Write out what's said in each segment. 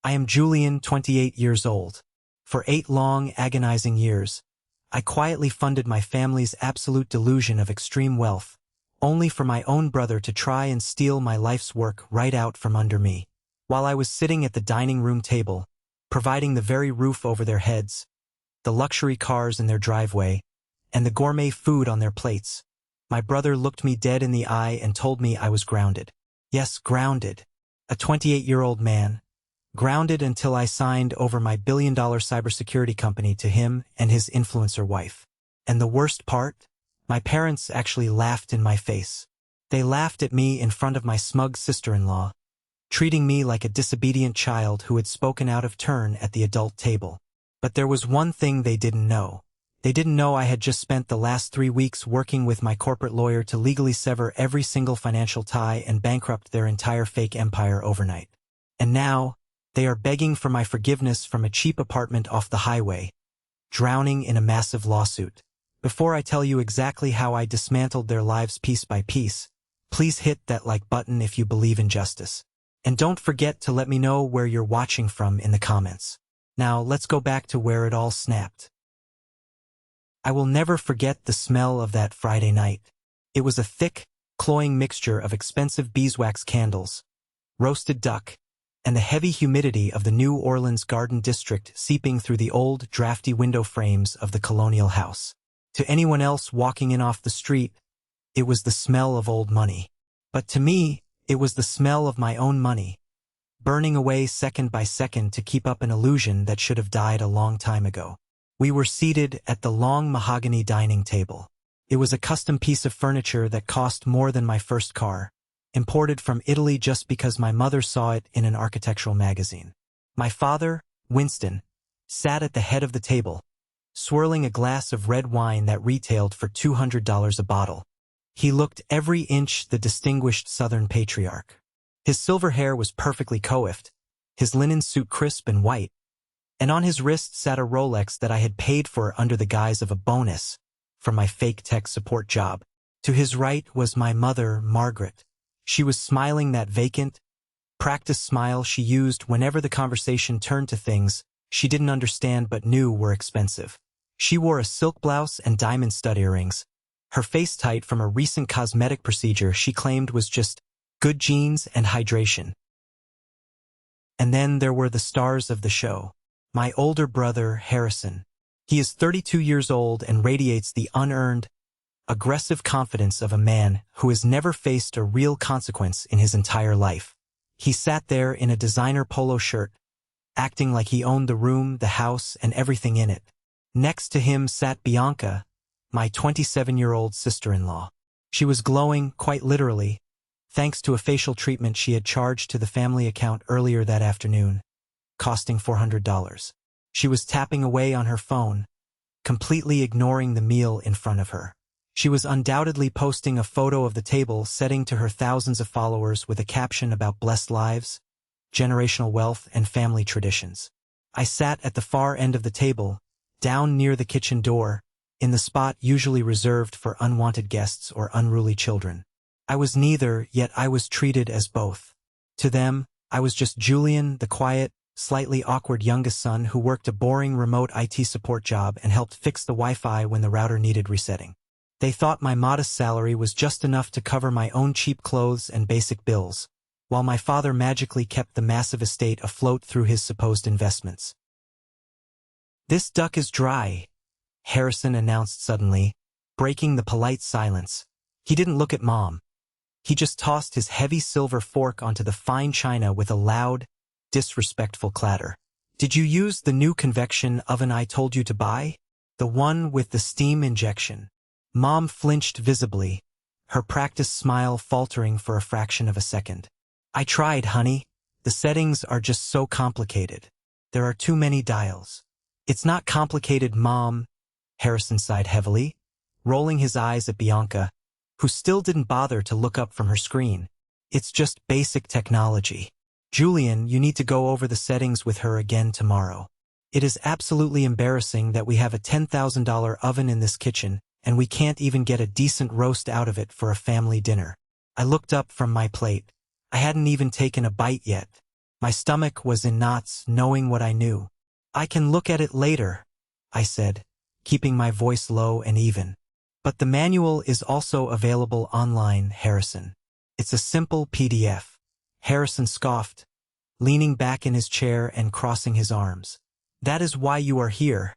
I am Julian, 28 years old. For 8 long, agonizing years, I quietly funded my family's absolute delusion of extreme wealth, only for my own brother to try and steal my life's work right out from under me. While I was sitting at the dining room table, providing the very roof over their heads, the luxury cars in their driveway, and the gourmet food on their plates, my brother looked me dead in the eye and told me I was grounded. Yes, grounded. A 28-year-old man. Grounded until I signed over my billion-dollar cybersecurity company to him and his influencer wife. And the worst part? My parents actually laughed in my face. They laughed at me in front of my smug sister-in-law, treating me like a disobedient child who had spoken out of turn at the adult table. But there was one thing they didn't know. They didn't know I had just spent the last 3 weeks working with my corporate lawyer to legally sever every single financial tie and bankrupt their entire fake empire overnight. And now, they are begging for my forgiveness from a cheap apartment off the highway, drowning in a massive lawsuit. Before I tell you exactly how I dismantled their lives piece by piece, please hit that like button if you believe in justice. And don't forget to let me know where you're watching from in the comments. Now, let's go back to where it all snapped. I will never forget the smell of that Friday night. It was a thick, cloying mixture of expensive beeswax candles, roasted duck, and the heavy humidity of the New Orleans Garden District seeping through the old, drafty window frames of the colonial house. To anyone else walking in off the street, it was the smell of old money. But to me, it was the smell of my own money, burning away second by second to keep up an illusion that should have died a long time ago. We were seated at the long mahogany dining table. It was a custom piece of furniture that cost more than my first car, imported from Italy just because my mother saw it in an architectural magazine. My father, Winston, sat at the head of the table, swirling a glass of red wine that retailed for $200 a bottle. He looked every inch the distinguished Southern patriarch. His silver hair was perfectly coiffed, his linen suit crisp and white, and on his wrist sat a Rolex that I had paid for under the guise of a bonus from my fake tech support job. To his right was my mother, Margaret. She was smiling that vacant, practiced smile she used whenever the conversation turned to things she didn't understand but knew were expensive. She wore a silk blouse and diamond stud earrings, her face tight from a recent cosmetic procedure she claimed was just good genes and hydration. And then there were the stars of the show. My older brother, Harrison. He is 32 years old and radiates the unearned, aggressive confidence of a man who has never faced a real consequence in his entire life. He sat there in a designer polo shirt, acting like he owned the room, the house, and everything in it. Next to him sat Bianca, my 27-year-old sister-in-law. She was glowing, quite literally, thanks to a facial treatment she had charged to the family account earlier that afternoon, costing $400. She was tapping away on her phone, completely ignoring the meal in front of her. She was undoubtedly posting a photo of the table setting to her thousands of followers with a caption about blessed lives, generational wealth, and family traditions. I sat at the far end of the table, down near the kitchen door, in the spot usually reserved for unwanted guests or unruly children. I was neither, yet I was treated as both. To them, I was just Julian, the quiet, slightly awkward youngest son who worked a boring remote IT support job and helped fix the Wi-Fi when the router needed resetting. They thought my modest salary was just enough to cover my own cheap clothes and basic bills, while my father magically kept the massive estate afloat through his supposed investments. "This duck is dry," Harrison announced suddenly, breaking the polite silence. He didn't look at Mom. He just tossed his heavy silver fork onto the fine china with a loud, disrespectful clatter. "Did you use the new convection oven I told you to buy? The one with the steam injection?" Mom flinched visibly, her practiced smile faltering for a fraction of a second. "I tried, honey. The settings are just so complicated. There are too many dials." "It's not complicated, Mom," Harrison sighed heavily, rolling his eyes at Bianca, who still didn't bother to look up from her screen. "It's just basic technology. Julian, you need to go over the settings with her again tomorrow. It is absolutely embarrassing that we have a $10,000 oven in this kitchen, and we can't even get a decent roast out of it for a family dinner." I looked up from my plate. I hadn't even taken a bite yet. My stomach was in knots knowing what I knew. I can look at it later, I said, keeping my voice low and even. But the manual is also available online, Harrison. It's a simple PDF. Harrison scoffed, leaning back in his chair and crossing his arms. That is why you are here,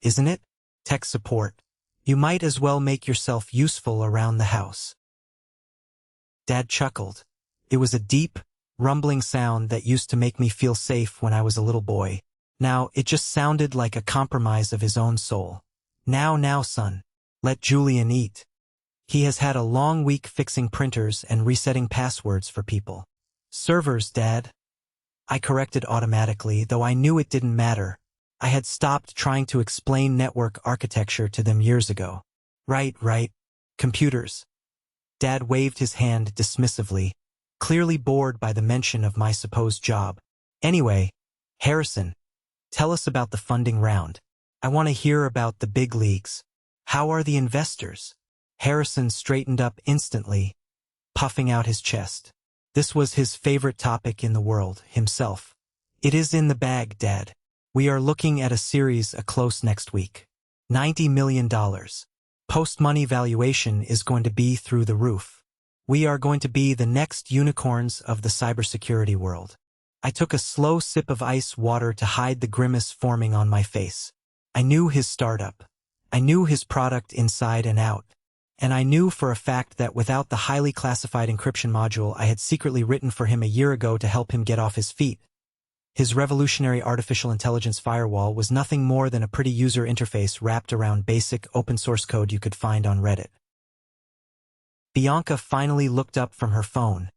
isn't it? Tech support. You might as well make yourself useful around the house. Dad chuckled. It was a deep, rumbling sound that used to make me feel safe when I was a little boy. Now, it just sounded like a compromise of his own soul. Now, son. Let Julian eat. He has had a long week fixing printers and resetting passwords for people. Servers, Dad. I corrected automatically, though I knew it didn't matter. I had stopped trying to explain network architecture to them years ago. Right. Computers. Dad waved his hand dismissively, clearly bored by the mention of my supposed job. Anyway, Harrison, tell us about the funding round. I want to hear about the big leagues. How are the investors? Harrison straightened up instantly, puffing out his chest. This was his favorite topic in the world, himself. It is in the bag, Dad. We are looking at a series close next week. $90 million. Post-money valuation is going to be through the roof. We are going to be the next unicorns of the cybersecurity world. I took a slow sip of ice water to hide the grimace forming on my face. I knew his startup. I knew his product inside and out. And I knew for a fact that without the highly classified encryption module I had secretly written for him a year ago to help him get off his feet, his revolutionary artificial intelligence firewall was nothing more than a pretty user interface wrapped around basic open-source code you could find on Reddit. Bianca finally looked up from her phone,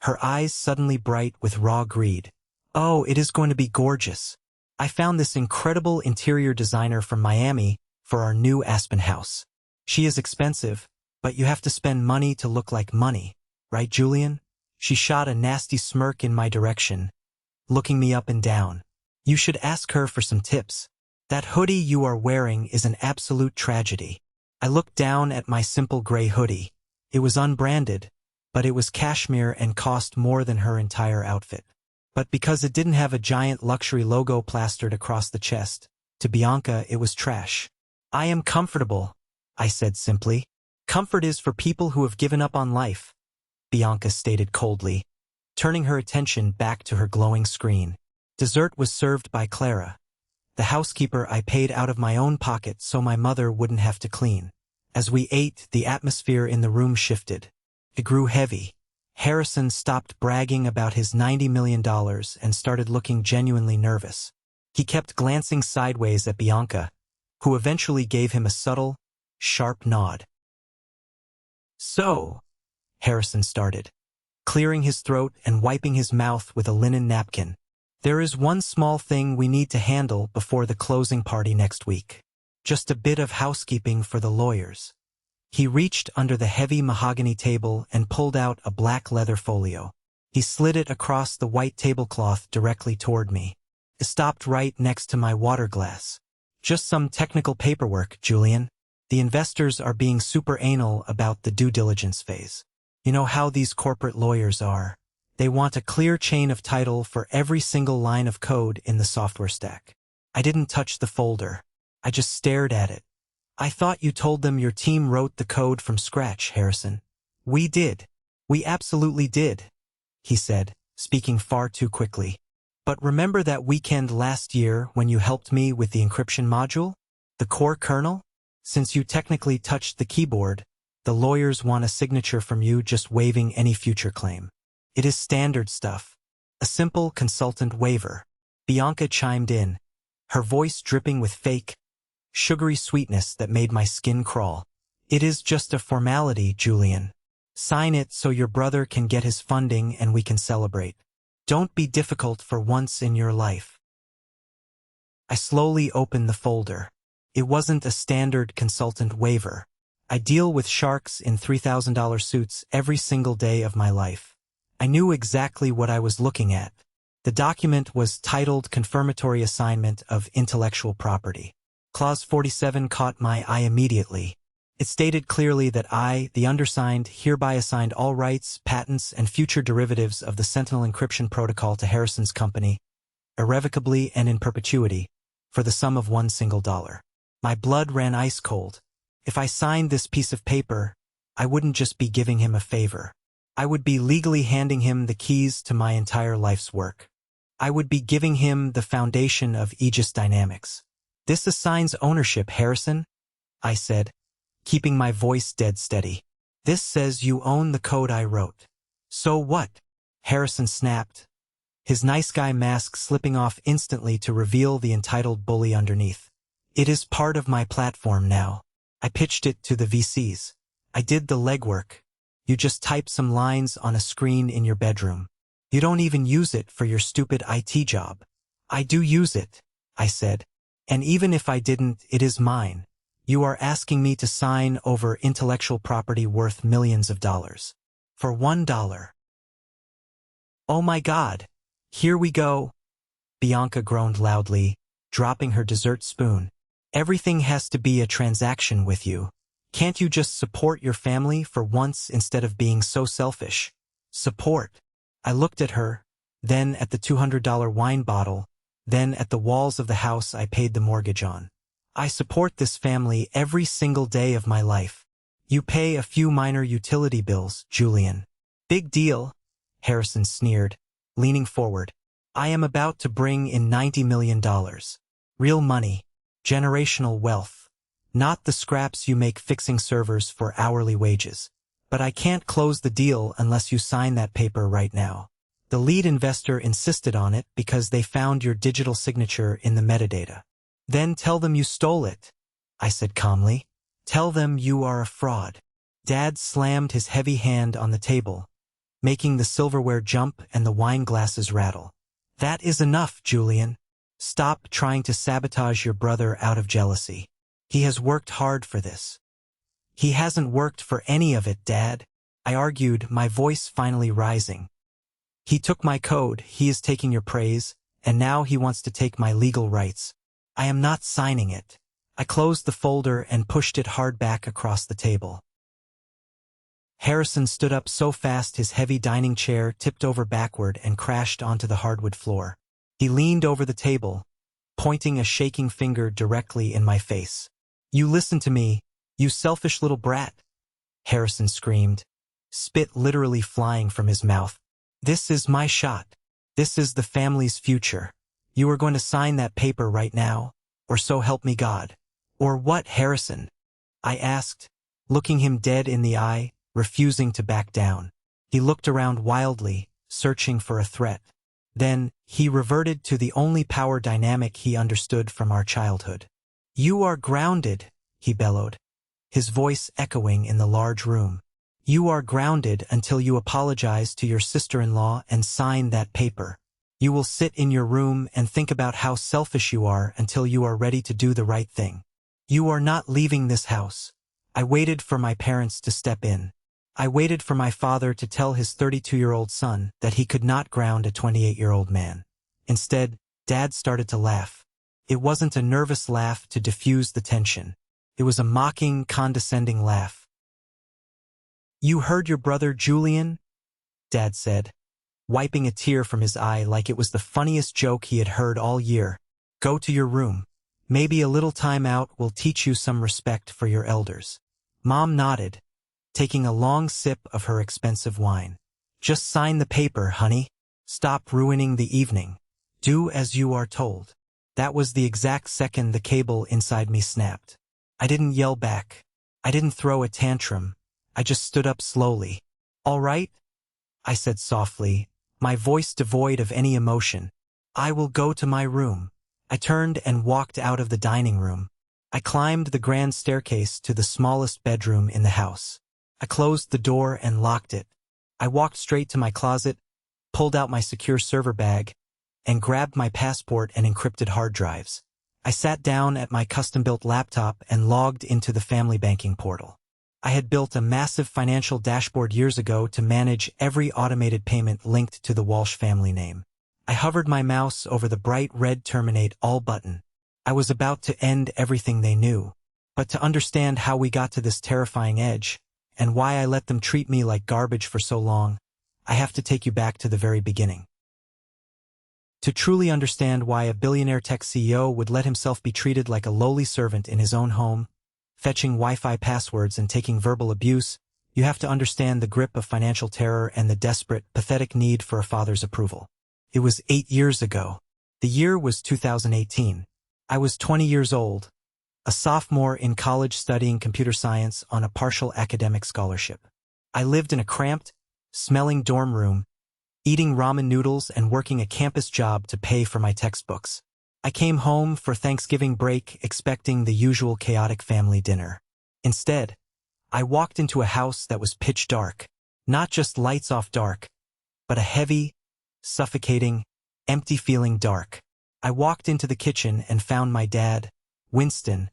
her eyes suddenly bright with raw greed. Oh, it is going to be gorgeous. I found this incredible interior designer from Miami for our new Aspen house. She is expensive, but you have to spend money to look like money, right, Julian? She shot a nasty smirk in my direction, looking me up and down. You should ask her for some tips. That hoodie you are wearing is an absolute tragedy. I looked down at my simple gray hoodie. It was unbranded, but it was cashmere and cost more than her entire outfit. But because it didn't have a giant luxury logo plastered across the chest, to Bianca it was trash. I am comfortable, I said simply. Comfort is for people who have given up on life, Bianca stated coldly, turning her attention back to her glowing screen. Dessert was served by Clara, the housekeeper I paid out of my own pocket so my mother wouldn't have to clean. As we ate, the atmosphere in the room shifted. It grew heavy. Harrison stopped bragging about his $90 million and started looking genuinely nervous. He kept glancing sideways at Bianca, who eventually gave him a subtle, sharp nod. So, Harrison started, clearing his throat and wiping his mouth with a linen napkin. There is one small thing we need to handle before the closing party next week. Just a bit of housekeeping for the lawyers. He reached under the heavy mahogany table and pulled out a black leather folio. He slid it across the white tablecloth directly toward me. It stopped right next to my water glass. Just some technical paperwork, Julian. The investors are being super anal about the due diligence phase. You know how these corporate lawyers are. They want a clear chain of title for every single line of code in the software stack. I didn't touch the folder. I just stared at it. I thought you told them your team wrote the code from scratch, Harrison. We did. We absolutely did, he said, speaking far too quickly. But remember that weekend last year when you helped me with the encryption module? The core kernel? Since you technically touched the keyboard, the lawyers want a signature from you just waiving any future claim. It is standard stuff. A simple consultant waiver. Bianca chimed in, her voice dripping with fake, sugary sweetness that made my skin crawl. It is just a formality, Julian. Sign it so your brother can get his funding and we can celebrate. Don't be difficult for once in your life. I slowly opened the folder. It wasn't a standard consultant waiver. I deal with sharks in $3,000 suits every single day of my life. I knew exactly what I was looking at. The document was titled Confirmatory Assignment of Intellectual Property. Clause 47 caught my eye immediately. It stated clearly that I, the undersigned, hereby assigned all rights, patents, and future derivatives of the Sentinel encryption protocol to Harrison's company, irrevocably and in perpetuity, for the sum of $1. My blood ran ice cold. If I signed this piece of paper, I wouldn't just be giving him a favor. I would be legally handing him the keys to my entire life's work. I would be giving him the foundation of Aegis Dynamics. This assigns ownership, Harrison, I said, keeping my voice dead steady. This says you own the code I wrote. So what? Harrison snapped, his nice guy mask slipping off instantly to reveal the entitled bully underneath. It is part of my platform now. I pitched it to the VCs. I did the legwork. You just type some lines on a screen in your bedroom. You don't even use it for your stupid IT job. I do use it, I said. And even if I didn't, it is mine. You are asking me to sign over intellectual property worth millions of dollars. For $1. Oh my God. Here we go. Bianca groaned loudly, dropping her dessert spoon. Everything has to be a transaction with you. Can't you just support your family for once instead of being so selfish? Support. I looked at her, then at the $200 wine bottle, then at the walls of the house I paid the mortgage on. I support this family every single day of my life. You pay a few minor utility bills, Julian. Big deal, Harrison sneered, leaning forward. I am about to bring in $90 million. Real money. Generational wealth. Not the scraps you make fixing servers for hourly wages. But I can't close the deal unless you sign that paper right now. The lead investor insisted on it because they found your digital signature in the metadata. Then tell them you stole it, I said calmly. Tell them you are a fraud. Dad slammed his heavy hand on the table, making the silverware jump and the wine glasses rattle. That is enough, Julian. Stop trying to sabotage your brother out of jealousy. He has worked hard for this. He hasn't worked for any of it, Dad, I argued, my voice finally rising. He took my code, he is taking your praise, and now he wants to take my legal rights. I am not signing it. I closed the folder and pushed it hard back across the table. Harrison stood up so fast his heavy dining chair tipped over backward and crashed onto the hardwood floor. He leaned over the table, pointing a shaking finger directly in my face. You listen to me, you selfish little brat, Harrison screamed, spit literally flying from his mouth. This is my shot. This is the family's future. You are going to sign that paper right now, or so help me God. Or what, Harrison? I asked, looking him dead in the eye, refusing to back down. He looked around wildly, searching for a threat. Then, he reverted to the only power dynamic he understood from our childhood. You are grounded, he bellowed, his voice echoing in the large room. You are grounded until you apologize to your sister-in-law and sign that paper. You will sit in your room and think about how selfish you are until you are ready to do the right thing. You are not leaving this house. I waited for my parents to step in. I waited for my father to tell his 32-year-old son that he could not ground a 28-year-old man. Instead, Dad started to laugh. It wasn't a nervous laugh to diffuse the tension. It was a mocking, condescending laugh. You heard your brother, Julian? Dad said, wiping a tear from his eye like it was the funniest joke he had heard all year. Go to your room. Maybe a little time out will teach you some respect for your elders. Mom nodded, taking a long sip of her expensive wine. Just sign the paper, honey. Stop ruining the evening. Do as you are told. That was the exact second the cable inside me snapped. I didn't yell back. I didn't throw a tantrum. I just stood up slowly. All right? I said softly, my voice devoid of any emotion. I will go to my room. I turned and walked out of the dining room. I climbed the grand staircase to the smallest bedroom in the house. I closed the door and locked it. I walked straight to my closet, pulled out my secure server bag, and grabbed my passport and encrypted hard drives. I sat down at my custom-built laptop and logged into the family banking portal. I had built a massive financial dashboard years ago to manage every automated payment linked to the Walsh family name. I hovered my mouse over the bright red Terminate All button. I was about to end everything they knew. But to understand how we got to this terrifying edge, and why I let them treat me like garbage for so long, I have to take you back to the very beginning. To truly understand why a billionaire tech CEO would let himself be treated like a lowly servant in his own home, fetching Wi-Fi passwords and taking verbal abuse, you have to understand the grip of financial terror and the desperate, pathetic need for a father's approval. It was 8 years ago. The year was 2018. I was 20 years old, a sophomore in college studying computer science on a partial academic scholarship. I lived in a cramped, smelling dorm room, eating ramen noodles and working a campus job to pay for my textbooks. I came home for Thanksgiving break expecting the usual chaotic family dinner. Instead, I walked into a house that was pitch dark, not just lights off dark, but a heavy, suffocating, empty-feeling dark. I walked into the kitchen and found my dad, Winston,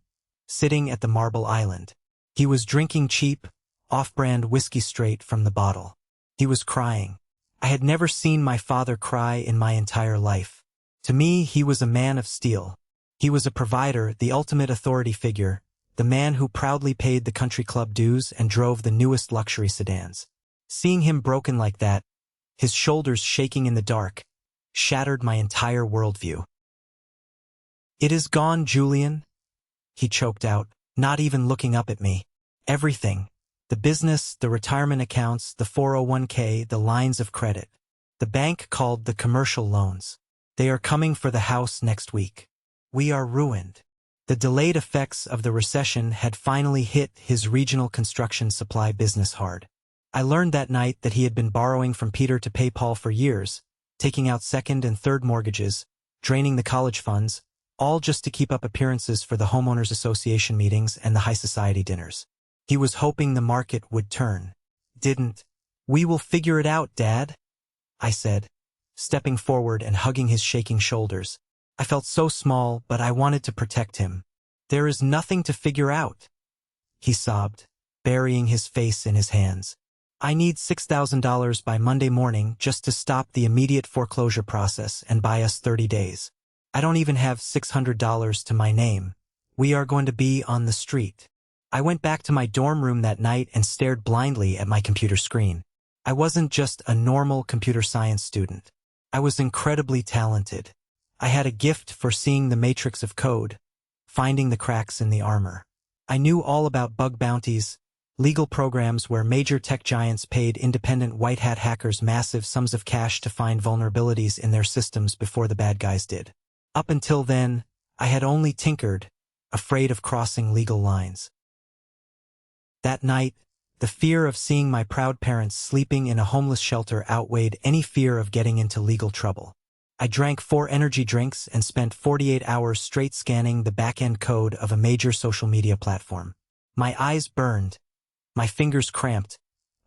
sitting at the marble island. He was drinking cheap, off-brand whiskey straight from the bottle. He was crying. I had never seen my father cry in my entire life. To me, he was a man of steel. He was a provider, the ultimate authority figure, the man who proudly paid the country club dues and drove the newest luxury sedans. Seeing him broken like that, his shoulders shaking in the dark, shattered my entire worldview. "It is gone, Julian," he choked out, not even looking up at me. "Everything. The business, the retirement accounts, the 401k, the lines of credit. The bank called the commercial loans. They are coming for the house next week. We are ruined." The delayed effects of the recession had finally hit his regional construction supply business hard. I learned that night that he had been borrowing from Peter to pay Paul for years, taking out second and third mortgages, draining the college funds, all just to keep up appearances for the homeowners association meetings and the high society dinners. He was hoping the market would turn. Didn't. "We will figure it out, Dad," I said, stepping forward and hugging his shaking shoulders. I felt so small, but I wanted to protect him. "There is nothing to figure out," he sobbed, burying his face in his hands. "I need $6,000 by Monday morning just to stop the immediate foreclosure process and buy us 30 days. I don't even have $600 to my name. We are going to be on the street." I went back to my dorm room that night and stared blindly at my computer screen. I wasn't just a normal computer science student. I was incredibly talented. I had a gift for seeing the matrix of code, finding the cracks in the armor. I knew all about bug bounties, legal programs where major tech giants paid independent white-hat hackers massive sums of cash to find vulnerabilities in their systems before the bad guys did. Up until then, I had only tinkered, afraid of crossing legal lines. That night, the fear of seeing my proud parents sleeping in a homeless shelter outweighed any fear of getting into legal trouble. I drank 4 energy drinks and spent 48 hours straight scanning the back-end code of a major social media platform. My eyes burned, my fingers cramped,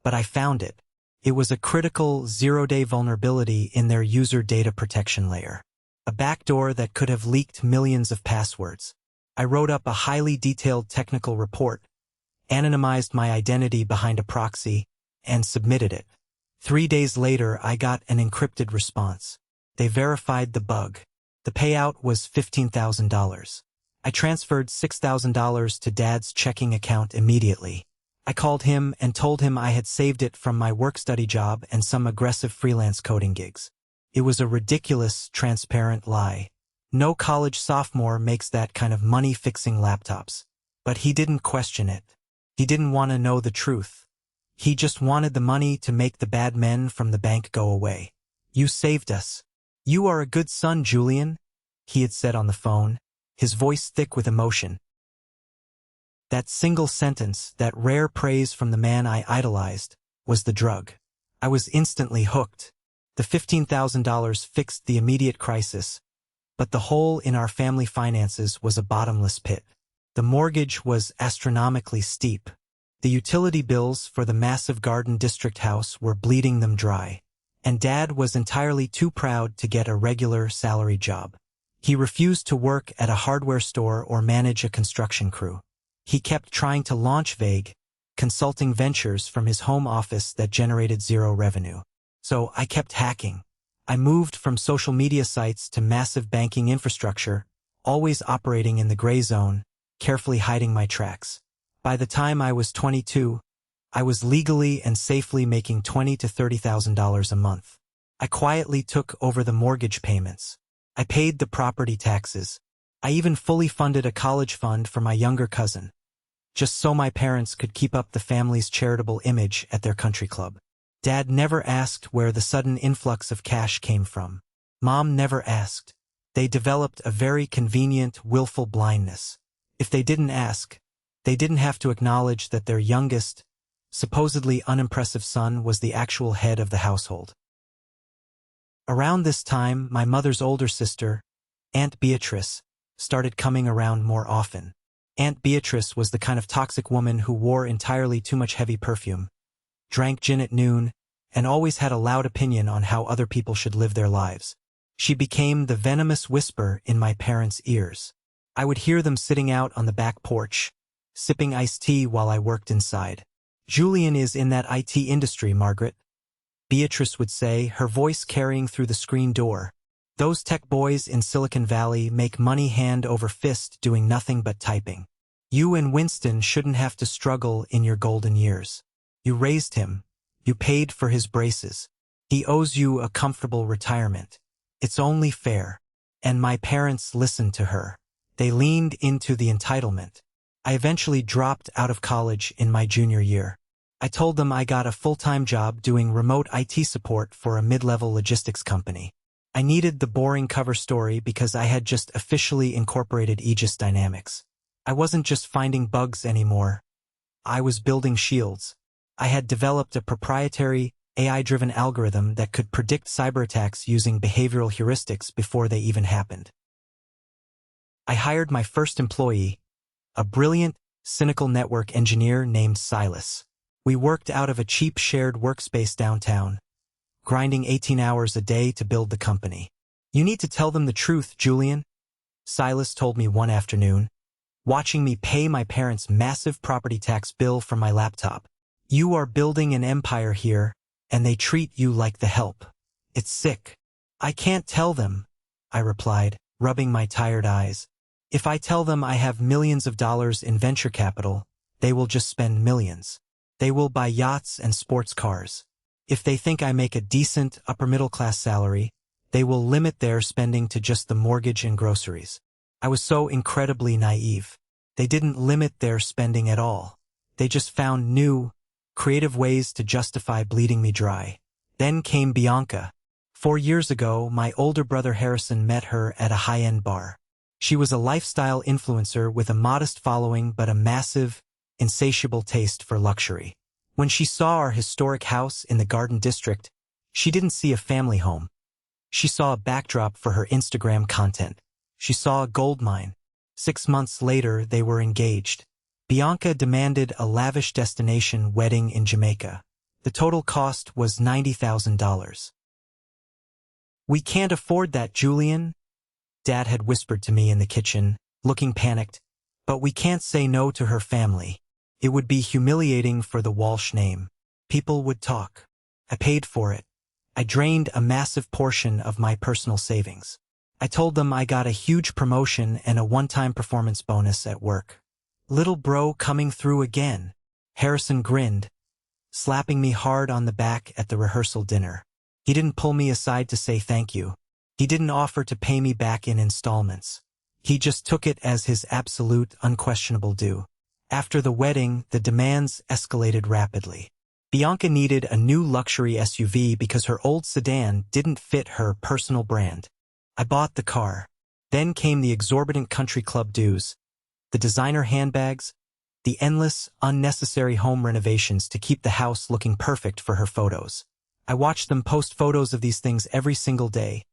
but I found it. It was a critical zero-day vulnerability in their user data protection layer. A backdoor that could have leaked millions of passwords. I wrote up a highly detailed technical report, anonymized my identity behind a proxy, and submitted it. 3 days later, I got an encrypted response. They verified the bug. The payout was $15,000. I transferred $6,000 to Dad's checking account immediately. I called him and told him I had saved it from my work-study job and some aggressive freelance coding gigs. It was a ridiculous, transparent lie. No college sophomore makes that kind of money fixing laptops. But he didn't question it. He didn't want to know the truth. He just wanted the money to make the bad men from the bank go away. "You saved us. You are a good son, Julian," he had said on the phone, his voice thick with emotion. That single sentence, that rare praise from the man I idolized, was the drug. I was instantly hooked. The $15,000 fixed the immediate crisis, but the hole in our family finances was a bottomless pit. The mortgage was astronomically steep. The utility bills for the massive Garden District house were bleeding them dry. And Dad was entirely too proud to get a regular salary job. He refused to work at a hardware store or manage a construction crew. He kept trying to launch vague, consulting ventures from his home office that generated zero revenue. So I kept hacking. I moved from social media sites to massive banking infrastructure, always operating in the gray zone, carefully hiding my tracks. By the time I was 22, I was legally and safely making $20,000 to $30,000 a month. I quietly took over the mortgage payments. I paid the property taxes. I even fully funded a college fund for my younger cousin, just so my parents could keep up the family's charitable image at their country club. Dad never asked where the sudden influx of cash came from. Mom never asked. They developed a very convenient, willful blindness. If they didn't ask, they didn't have to acknowledge that their youngest, supposedly unimpressive son was the actual head of the household. Around this time, my mother's older sister, Aunt Beatrice, started coming around more often. Aunt Beatrice was the kind of toxic woman who wore entirely too much heavy perfume, drank gin at noon, and always had a loud opinion on how other people should live their lives. She became the venomous whisper in my parents' ears. I would hear them sitting out on the back porch, sipping iced tea while I worked inside. "Julian is in that IT industry, Margaret," Beatrice would say, her voice carrying through the screen door. "Those tech boys in Silicon Valley make money hand over fist doing nothing but typing. You and Winston shouldn't have to struggle in your golden years. You raised him. You paid for his braces. He owes you a comfortable retirement. It's only fair." And my parents listened to her. They leaned into the entitlement. I eventually dropped out of college in my junior year. I told them I got a full-time job doing remote IT support for a mid-level logistics company. I needed the boring cover story because I had just officially incorporated Aegis Dynamics. I wasn't just finding bugs anymore. I was building shields. I had developed a proprietary, AI-driven algorithm that could predict cyberattacks using behavioral heuristics before they even happened. I hired my first employee, a brilliant, cynical network engineer named Silas. We worked out of a cheap shared workspace downtown, grinding 18 hours a day to build the company. "You need to tell them the truth, Julian," Silas told me one afternoon, watching me pay my parents' massive property tax bill from my laptop. "You are building an empire here, and they treat you like the help. It's sick." "I can't tell them," I replied, rubbing my tired eyes. "If I tell them I have millions of dollars in venture capital, they will just spend millions. They will buy yachts and sports cars. If they think I make a decent upper-middle-class salary, they will limit their spending to just the mortgage and groceries." I was so incredibly naive. They didn't limit their spending at all. They just found new, creative ways to justify bleeding me dry. Then came Bianca. 4 years ago, my older brother Harrison met her at a high-end bar. She was a lifestyle influencer with a modest following but a massive, insatiable taste for luxury. When she saw our historic house in the Garden District, she didn't see a family home. She saw a backdrop for her Instagram content. She saw a gold mine. 6 months later, they were engaged. Bianca demanded a lavish destination wedding in Jamaica. The total cost was $90,000. "We can't afford that, Julian," Dad had whispered to me in the kitchen, looking panicked. "But we can't say no to her family. It would be humiliating for the Walsh name. People would talk." I paid for it. I drained a massive portion of my personal savings. I told them I got a huge promotion and a one-time performance bonus at work. "Little bro coming through again." Harrison grinned, slapping me hard on the back at the rehearsal dinner. He didn't pull me aside to say thank you. He didn't offer to pay me back in installments. He just took it as his absolute, unquestionable due. After the wedding, the demands escalated rapidly. Bianca needed a new luxury SUV because her old sedan didn't fit her personal brand. I bought the car. Then came the exorbitant country club dues, the designer handbags, the endless, unnecessary home renovations to keep the house looking perfect for her photos. I watched them post photos of these things every single day,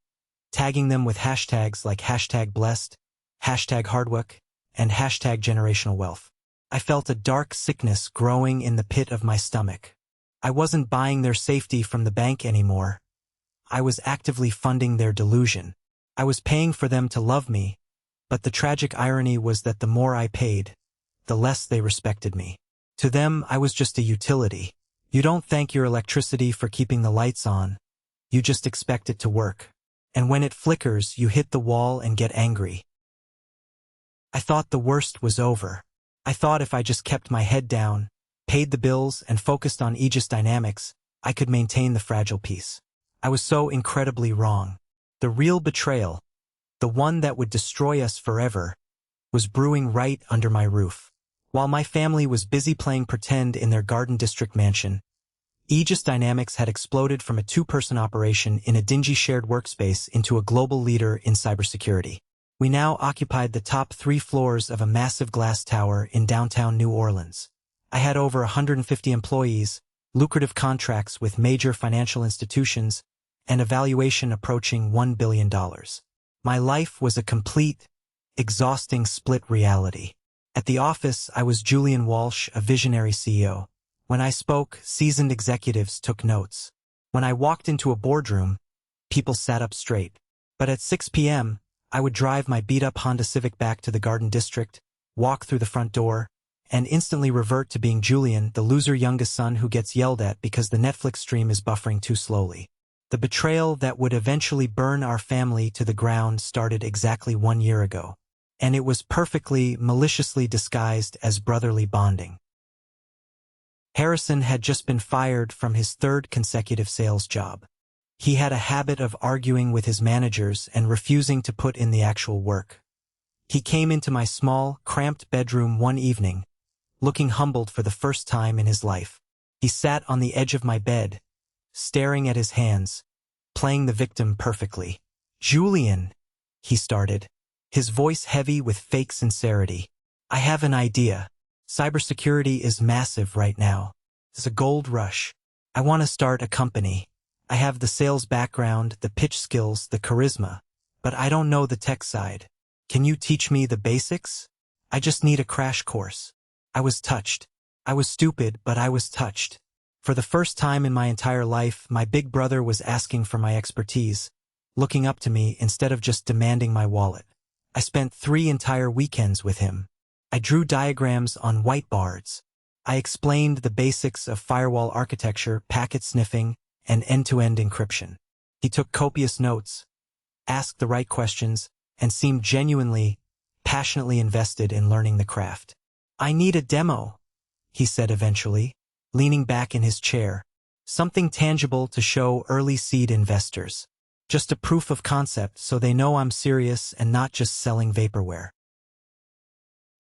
tagging them with hashtags like #blessed, #hardwork, and #generational wealth. I felt a dark sickness growing in the pit of my stomach. I wasn't buying their safety from the bank anymore. I was actively funding their delusion. I was paying for them to love me, but the tragic irony was that the more I paid, the less they respected me. To them, I was just a utility. You don't thank your electricity for keeping the lights on. You just expect it to work. And when it flickers, you hit the wall and get angry. I thought the worst was over. I thought if I just kept my head down, paid the bills, and focused on Aegis Dynamics, I could maintain the fragile peace. I was so incredibly wrong. The real betrayal, the one that would destroy us forever, was brewing right under my roof. While my family was busy playing pretend in their Garden District mansion, Aegis Dynamics had exploded from a two-person operation in a dingy shared workspace into a global leader in cybersecurity. We now occupied the top 3 floors of a massive glass tower in downtown New Orleans. I had over 150 employees, lucrative contracts with major financial institutions, and a valuation approaching $1 billion. My life was a complete, exhausting split reality. At the office, I was Julian Walsh, a visionary CEO. When I spoke, seasoned executives took notes. When I walked into a boardroom, people sat up straight. But at 6 p.m., I would drive my beat-up Honda Civic back to the Garden District, walk through the front door, and instantly revert to being Julian, the loser youngest son who gets yelled at because the Netflix stream is buffering too slowly. The betrayal that would eventually burn our family to the ground started exactly 1 year ago, and it was perfectly, maliciously disguised as brotherly bonding. Harrison had just been fired from his 3rd consecutive sales job. He had a habit of arguing with his managers and refusing to put in the actual work. He came into my small, cramped bedroom one evening, looking humbled for the first time in his life. He sat on the edge of my bed, staring at his hands, playing the victim perfectly. "Julian," he started, his voice heavy with fake sincerity. "I have an idea. Cybersecurity is massive right now. It's a gold rush. I want to start a company. I have the sales background, the pitch skills, the charisma, but I don't know the tech side. Can you teach me the basics? I just need a crash course." I was touched. I was stupid, but I was touched. For the first time in my entire life, my big brother was asking for my expertise, looking up to me instead of just demanding my wallet. I spent 3 entire weekends with him. I drew diagrams on whiteboards. I explained the basics of firewall architecture, packet sniffing, and end-to-end encryption. He took copious notes, asked the right questions, and seemed genuinely, passionately invested in learning the craft. "I need a demo," he said eventually, leaning back in his chair. "Something tangible to show early seed investors. Just a proof of concept so they know I'm serious and not just selling vaporware."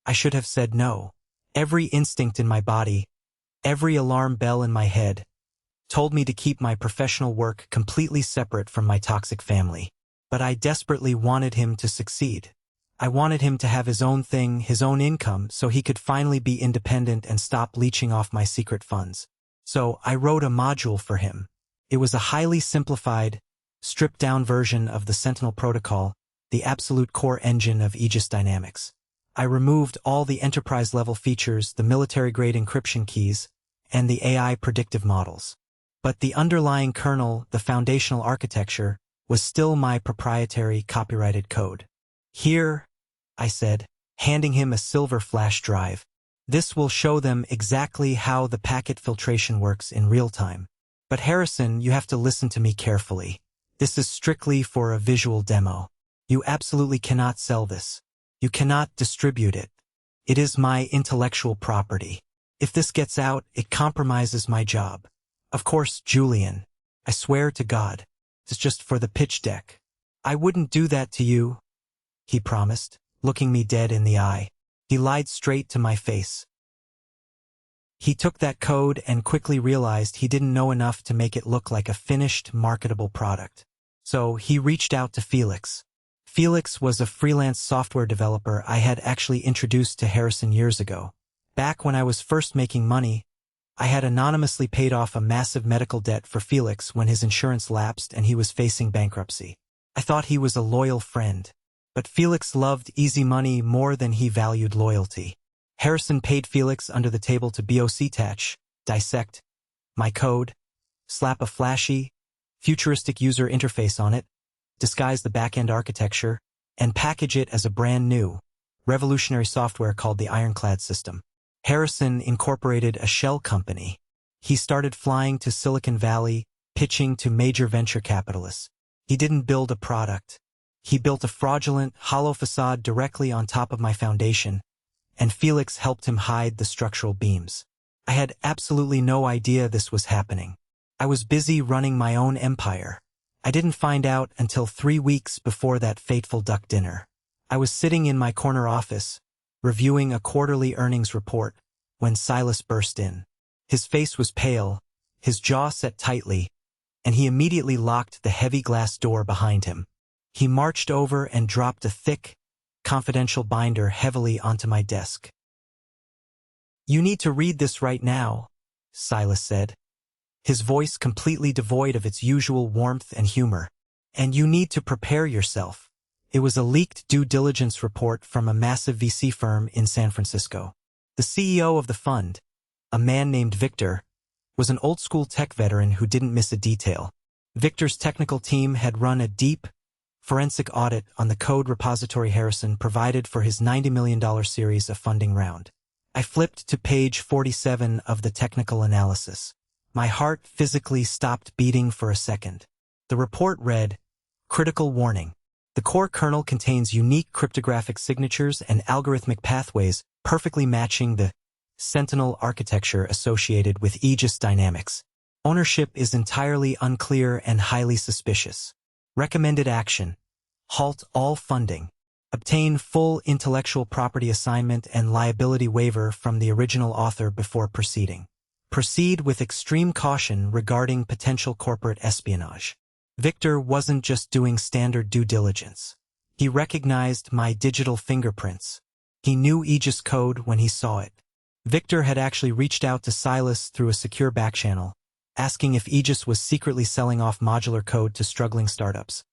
I should have said no. Every instinct in my body, every alarm bell in my head, told me to keep my professional work completely separate from my toxic family. But I desperately wanted him to succeed. I wanted him to have his own thing, his own income, so he could finally be independent and stop leeching off my secret funds. So I wrote a module for him. It was a highly simplified, stripped-down version of the Sentinel protocol, the absolute core engine of Aegis Dynamics. I removed all the enterprise-level features, the military-grade encryption keys, and the AI predictive models. But the underlying kernel, the foundational architecture, was still my proprietary copyrighted code. "Here," I said, handing him a silver flash drive. "This will show them exactly how the packet filtration works in real time. But Harrison, you have to listen to me carefully. This is strictly for a visual demo. You absolutely cannot sell this. You cannot distribute it. It is my intellectual property. If this gets out, it compromises my job. Of course, Julian, I swear to God, it's just for the pitch deck. I wouldn't do that to you," he promised, looking me dead in the eye. He lied straight to my face. He took that code and quickly realized he didn't know enough to make it look like a finished, marketable product. So he reached out to Felix. Felix was a freelance software developer I had actually introduced to Harrison years ago. Back when I was first making money, I had anonymously paid off a massive medical debt for Felix when his insurance lapsed and he was facing bankruptcy. I thought he was a loyal friend. But Felix loved easy money more than he valued loyalty. Harrison paid Felix under the table to BOC-tach, dissect my code, slap a flashy, futuristic user interface on it, disguise the back-end architecture, and package it as a brand new, revolutionary software called the Ironclad system. Harrison incorporated a shell company. He started flying to Silicon Valley, pitching to major venture capitalists. He didn't build a product. He built a fraudulent, hollow facade directly on top of my foundation, and Felix helped him hide the structural beams. I had absolutely no idea this was happening. I was busy running my own empire. I didn't find out until 3 weeks before that fateful duck dinner. I was sitting in my corner office, reviewing a quarterly earnings report, when Silas burst in. His face was pale, his jaw set tightly, and he immediately locked the heavy glass door behind him. He marched over and dropped a thick, confidential binder heavily onto my desk. "You need to read this right now," Silas said, his voice completely devoid of its usual warmth and humor. "And you need to prepare yourself." It was a leaked due diligence report from a massive VC firm in San Francisco. The CEO of the fund, a man named Victor, was an old-school tech veteran who didn't miss a detail. Victor's technical team had run a deep, forensic audit on the code repository Harrison provided for his $90 million series of funding round. I flipped to page 47 of the technical analysis. My heart physically stopped beating for a second. The report read, "Critical warning. The core kernel contains unique cryptographic signatures and algorithmic pathways perfectly matching the Sentinel architecture associated with Aegis Dynamics. Ownership is entirely unclear and highly suspicious. Recommended action: halt all funding. Obtain full intellectual property assignment and liability waiver from the original author before proceeding. Proceed with extreme caution regarding potential corporate espionage." Victor wasn't just doing standard due diligence. He recognized my digital fingerprints. He knew Aegis code when he saw it. Victor had actually reached out to Silas through a secure backchannel, asking if Aegis was secretly selling off modular code to struggling startups,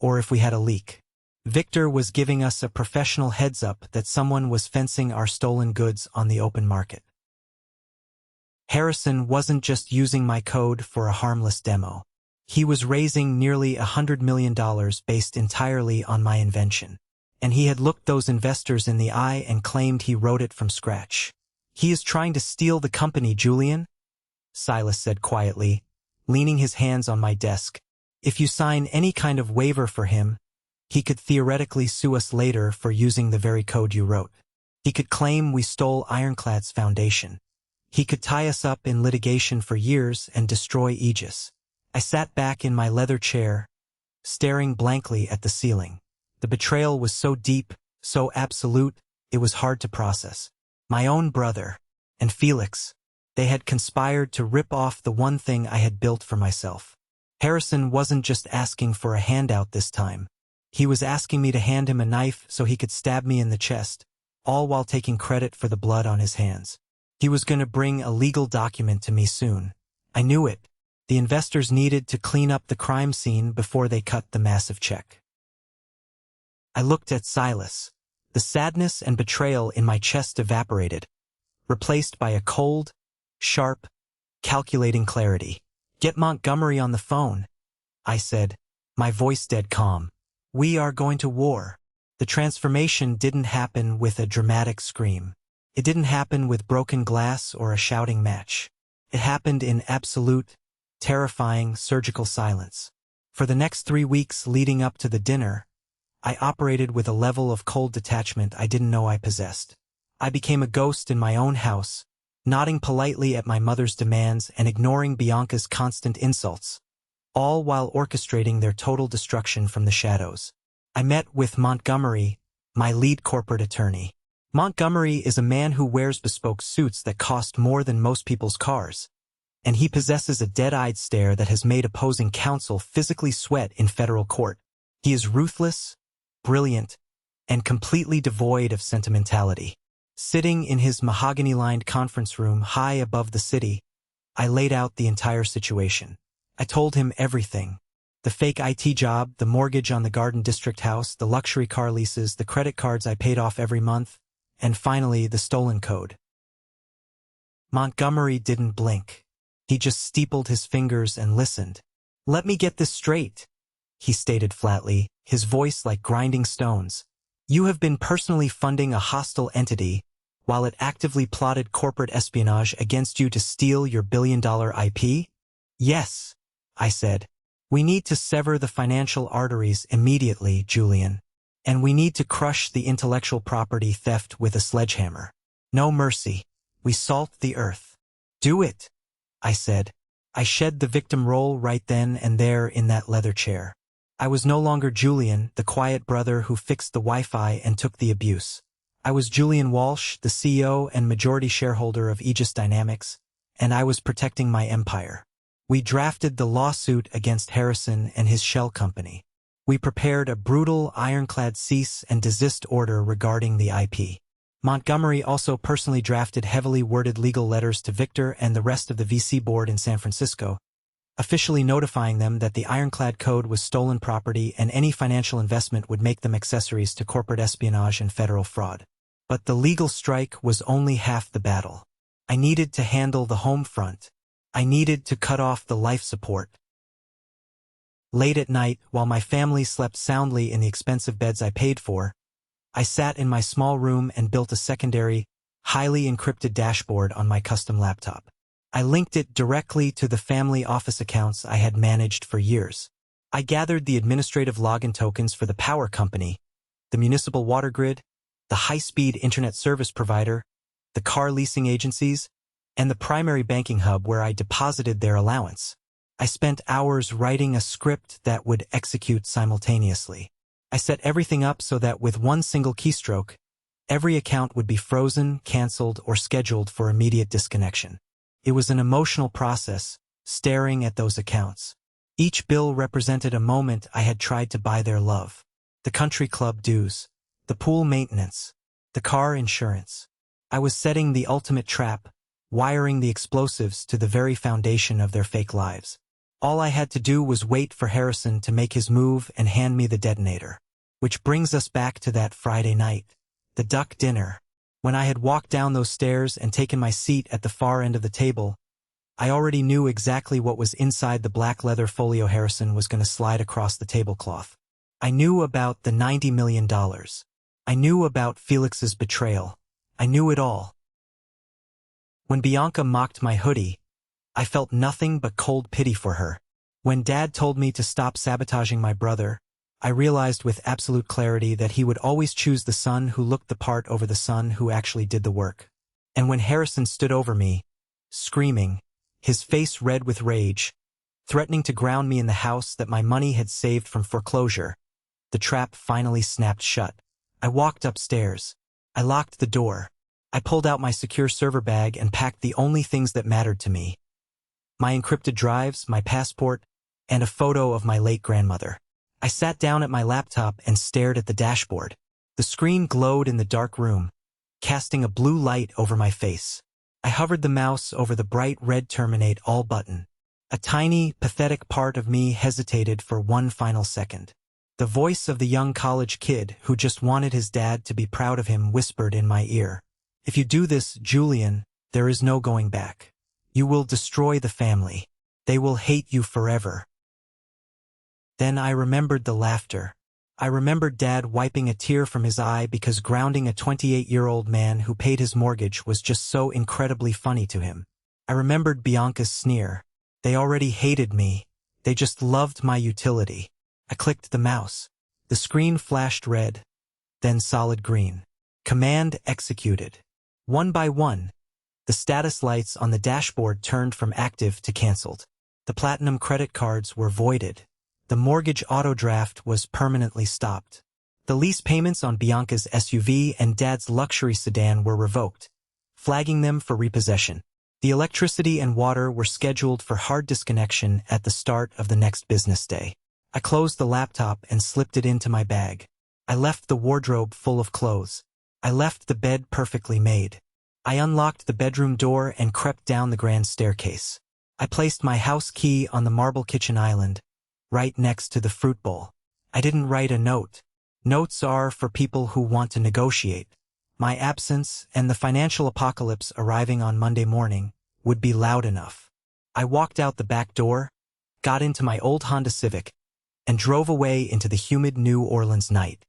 or if we had a leak. Victor was giving us a professional heads-up that someone was fencing our stolen goods on the open market. Harrison wasn't just using my code for a harmless demo. He was raising nearly $100 million based entirely on my invention. And he had looked those investors in the eye and claimed he wrote it from scratch. "He is trying to steal the company, Julian," Silas said quietly, leaning his hands on my desk. "If you sign any kind of waiver for him, he could theoretically sue us later for using the very code you wrote. He could claim we stole Ironclad's foundation. He could tie us up in litigation for years and destroy Aegis." I sat back in my leather chair, staring blankly at the ceiling. The betrayal was so deep, so absolute, it was hard to process. My own brother and Felix, they had conspired to rip off the one thing I had built for myself. Harrison wasn't just asking for a handout this time. He was asking me to hand him a knife so he could stab me in the chest, all while taking credit for the blood on his hands. He was going to bring a legal document to me soon. I knew it. The investors needed to clean up the crime scene before they cut the massive check. I looked at Silas. The sadness and betrayal in my chest evaporated, replaced by a cold, sharp, calculating clarity. "Get Montgomery on the phone," I said, my voice dead calm. "We are going to war." The transformation didn't happen with a dramatic scream. It didn't happen with broken glass or a shouting match. It happened in absolute, terrifying surgical silence. For the next 3 weeks leading up to the dinner, I operated with a level of cold detachment I didn't know I possessed. I became a ghost in my own house, nodding politely at my mother's demands and ignoring Bianca's constant insults, all while orchestrating their total destruction from the shadows. I met with Montgomery, my lead corporate attorney. Montgomery is a man who wears bespoke suits that cost more than most people's cars, and he possesses a dead-eyed stare that has made opposing counsel physically sweat in federal court. He is ruthless, brilliant, and completely devoid of sentimentality. Sitting in his mahogany-lined conference room high above the city, I laid out the entire situation. I told him everything. The fake IT job, the mortgage on the Garden District house, the luxury car leases, the credit cards I paid off every month, and finally the stolen code. Montgomery didn't blink. He just steepled his fingers and listened. "Let me get this straight," he stated flatly, his voice like grinding stones. "You have been personally funding a hostile entity while it actively plotted corporate espionage against you to steal your billion-dollar IP?" "Yes," I said, We need to sever the financial arteries immediately, Julian. And we need to crush the intellectual property theft with a sledgehammer. No mercy. We salt the earth. Do it, I said. I shed the victim role right then and there in that leather chair. I was no longer Julian, the quiet brother who fixed the Wi-Fi and took the abuse. I was Julian Walsh, the CEO and majority shareholder of Aegis Dynamics, and I was protecting my empire. We drafted the lawsuit against Harrison and his shell company. We prepared a brutal, ironclad cease and desist order regarding the IP. Montgomery also personally drafted heavily worded legal letters to Victor and the rest of the VC board in San Francisco, officially notifying them that the ironclad code was stolen property and any financial investment would make them accessories to corporate espionage and federal fraud. But the legal strike was only half the battle. I needed to handle the home front. I needed to cut off the life support. Late at night, while my family slept soundly in the expensive beds I paid for, I sat in my small room and built a secondary, highly encrypted dashboard on my custom laptop. I linked it directly to the family office accounts I had managed for years. I gathered the administrative login tokens for the power company, the municipal water grid, the high-speed internet service provider, the car leasing agencies, and the primary banking hub where I deposited their allowance. I spent hours writing a script that would execute simultaneously. I set everything up so that with one single keystroke, every account would be frozen, canceled, or scheduled for immediate disconnection. It was an emotional process, staring at those accounts. Each bill represented a moment I had tried to buy their love. The country club dues, the pool maintenance, the car insurance. I was setting the ultimate trap, wiring the explosives to the very foundation of their fake lives. All I had to do was wait for Harrison to make his move and hand me the detonator. Which brings us back to that Friday night, the duck dinner. When I had walked down those stairs and taken my seat at the far end of the table, I already knew exactly what was inside the black leather folio Harrison was going to slide across the tablecloth. I knew about the $90 million. I knew about Felix's betrayal. I knew it all. When Bianca mocked my hoodie, I felt nothing but cold pity for her. When Dad told me to stop sabotaging my brother, I realized with absolute clarity that he would always choose the son who looked the part over the son who actually did the work. And when Harrison stood over me, screaming, his face red with rage, threatening to ground me in the house that my money had saved from foreclosure, the trap finally snapped shut. I walked upstairs. I locked the door. I pulled out my secure server bag and packed the only things that mattered to me: my encrypted drives, my passport, and a photo of my late grandmother. I sat down at my laptop and stared at the dashboard. The screen glowed in the dark room, casting a blue light over my face. I hovered the mouse over the bright red Terminate All button. A tiny, pathetic part of me hesitated for one final second. The voice of the young college kid who just wanted his dad to be proud of him whispered in my ear, "If you do this, Julian, there is no going back. You will destroy the family. They will hate you forever." Then I remembered the laughter. I remembered Dad wiping a tear from his eye because grounding a 28-year-old man who paid his mortgage was just so incredibly funny to him. I remembered Bianca's sneer. They already hated me. They just loved my utility. I clicked the mouse. The screen flashed red, then solid green. Command executed. One by one, the status lights on the dashboard turned from active to canceled. The platinum credit cards were voided. The mortgage auto draft was permanently stopped. The lease payments on Bianca's SUV and Dad's luxury sedan were revoked, flagging them for repossession. The electricity and water were scheduled for hard disconnection at the start of the next business day. I closed the laptop and slipped it into my bag. I left the wardrobe full of clothes. I left the bed perfectly made. I unlocked the bedroom door and crept down the grand staircase. I placed my house key on the marble kitchen island, right next to the fruit bowl. I didn't write a note. Notes are for people who want to negotiate. My absence and the financial apocalypse arriving on Monday morning would be loud enough. I walked out the back door, got into my old Honda Civic, and drove away into the humid New Orleans night.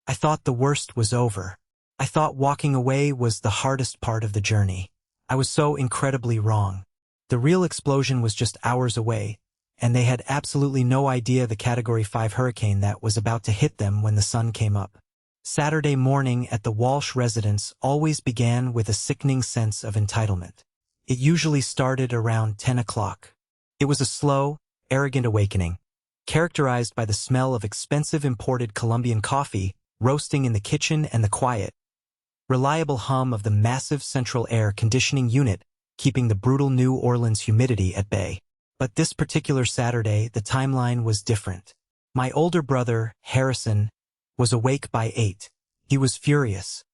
I thought the worst was over. I thought walking away was the hardest part of the journey. I was so incredibly wrong. The real explosion was just hours away, and they had absolutely no idea the Category 5 hurricane that was about to hit them when the sun came up. Saturday morning at the Walsh residence always began with a sickening sense of entitlement. It usually started around 10 o'clock. It was a slow, arrogant awakening, characterized by the smell of expensive imported Colombian coffee roasting in the kitchen and the quiet, reliable hum of the massive central air conditioning unit keeping the brutal New Orleans humidity at bay. But this particular Saturday, the timeline was different. My older brother, Harrison, was awake by 8. He was furious.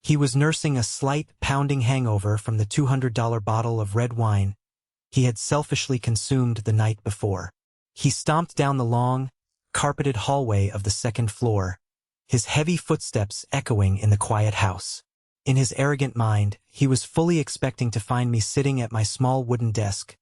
He was nursing a slight, pounding hangover from the $200 bottle of red wine he had selfishly consumed the night before. He stomped down the long, carpeted hallway of the second floor, his heavy footsteps echoing in the quiet house. In his arrogant mind, he was fully expecting to find me sitting at my small wooden desk,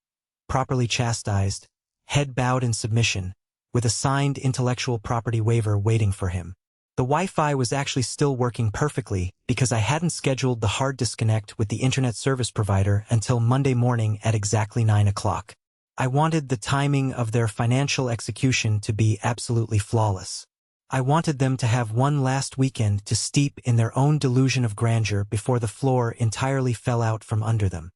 properly chastised, head bowed in submission, with a signed intellectual property waiver waiting for him. The Wi-Fi was actually still working perfectly because I hadn't scheduled the hard disconnect with the internet service provider until Monday morning at exactly 9 o'clock. I wanted the timing of their financial execution to be absolutely flawless. I wanted them to have one last weekend to steep in their own delusion of grandeur before the floor entirely fell out from under them.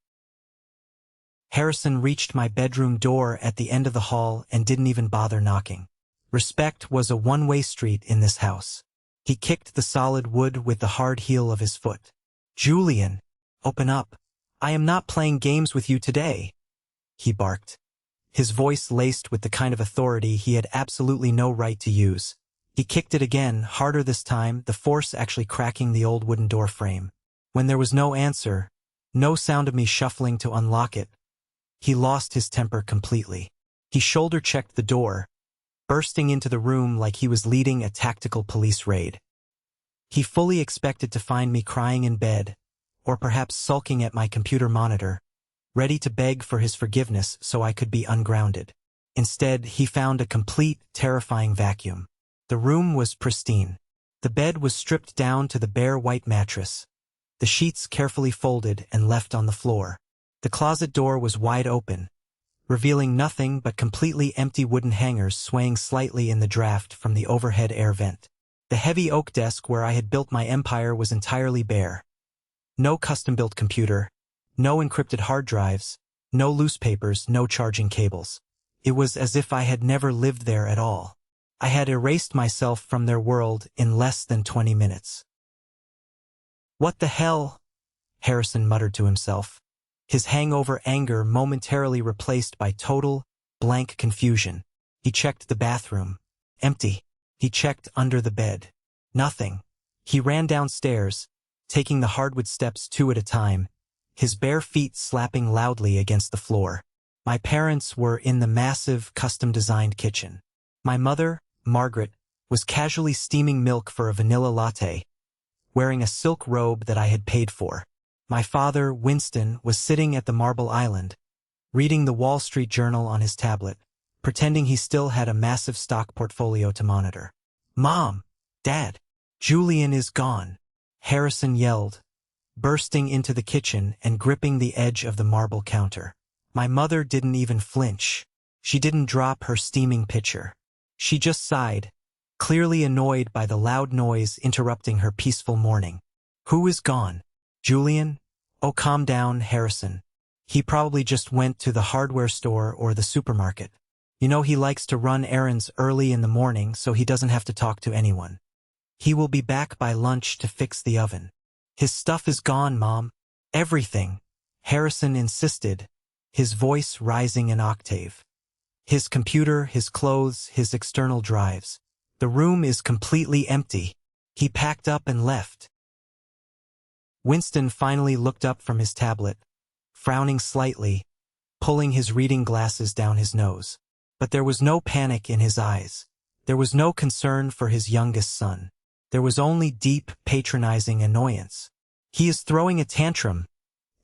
Harrison reached my bedroom door at the end of the hall and didn't even bother knocking. Respect was a one-way street in this house. He kicked the solid wood with the hard heel of his foot. "Julian, open up. I am not playing games with you today," he barked, his voice laced with the kind of authority he had absolutely no right to use. He kicked it again, harder this time, the force actually cracking the old wooden door frame. When there was no answer, no sound of me shuffling to unlock it, he lost his temper completely. He shoulder-checked the door, bursting into the room like he was leading a tactical police raid. He fully expected to find me crying in bed, or perhaps sulking at my computer monitor, ready to beg for his forgiveness so I could be ungrounded. Instead, he found a complete, terrifying vacuum. The room was pristine. The bed was stripped down to the bare white mattress, the sheets carefully folded and left on the floor. The closet door was wide open, revealing nothing but completely empty wooden hangers swaying slightly in the draft from the overhead air vent. The heavy oak desk where I had built my empire was entirely bare. No custom-built computer, no encrypted hard drives, no loose papers, no charging cables. It was as if I had never lived there at all. I had erased myself from their world in less than 20 minutes. "What the hell?" Harrison muttered to himself, his hangover anger momentarily replaced by total, blank confusion. He checked the bathroom. Empty. He checked under the bed. Nothing. He ran downstairs, taking the hardwood steps 2 at a time, his bare feet slapping loudly against the floor. My parents were in the massive, custom-designed kitchen. My mother, Margaret, was casually steaming milk for a vanilla latte, wearing a silk robe that I had paid for. My father, Winston, was sitting at the Marble Island, reading the Wall Street Journal on his tablet, pretending he still had a massive stock portfolio to monitor. "Mom! Dad! Julian is gone!" Harrison yelled, bursting into the kitchen and gripping the edge of the marble counter. My mother didn't even flinch. She didn't drop her steaming pitcher. She just sighed, clearly annoyed by the loud noise interrupting her peaceful morning. "Who is gone? Julian?" "Oh, calm down, Harrison. He probably just went to the hardware store or the supermarket. You know he likes to run errands early in the morning so he doesn't have to talk to anyone. He will be back by lunch to fix the oven." "His stuff is gone, Mom. Everything," Harrison insisted, his voice rising an octave. "His computer, his clothes, his external drives. The room is completely empty. He packed up and left." Winston finally looked up from his tablet, frowning slightly, pulling his reading glasses down his nose. But there was no panic in his eyes. There was no concern for his youngest son. There was only deep, patronizing annoyance. "He is throwing a tantrum,"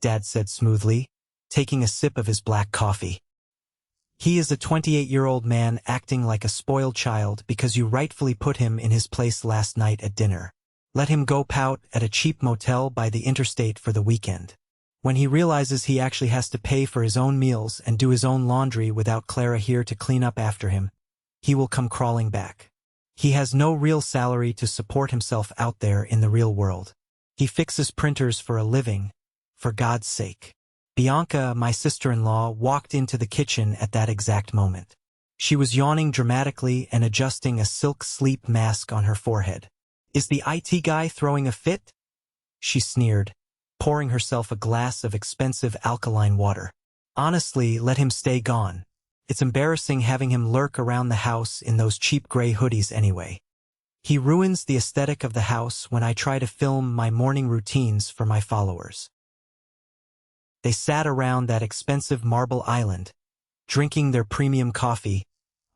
Dad said smoothly, taking a sip of his black coffee. "He is a 28-year-old man acting like a spoiled child because you rightfully put him in his place last night at dinner. Let him go pout at a cheap motel by the interstate for the weekend." When he realizes he actually has to pay for his own meals and do his own laundry without Clara here to clean up after him, he will come crawling back. He has no real salary to support himself out there in the real world. He fixes printers for a living, for God's sake. Bianca, my sister-in-law, walked into the kitchen at that exact moment. She was yawning dramatically and adjusting a silk sleep mask on her forehead. "Is the IT guy throwing a fit?" she sneered, pouring herself a glass of expensive alkaline water. "Honestly, let him stay gone. It's embarrassing having him lurk around the house in those cheap gray hoodies anyway. He ruins the aesthetic of the house when I try to film my morning routines for my followers." They sat around that expensive marble island, drinking their premium coffee,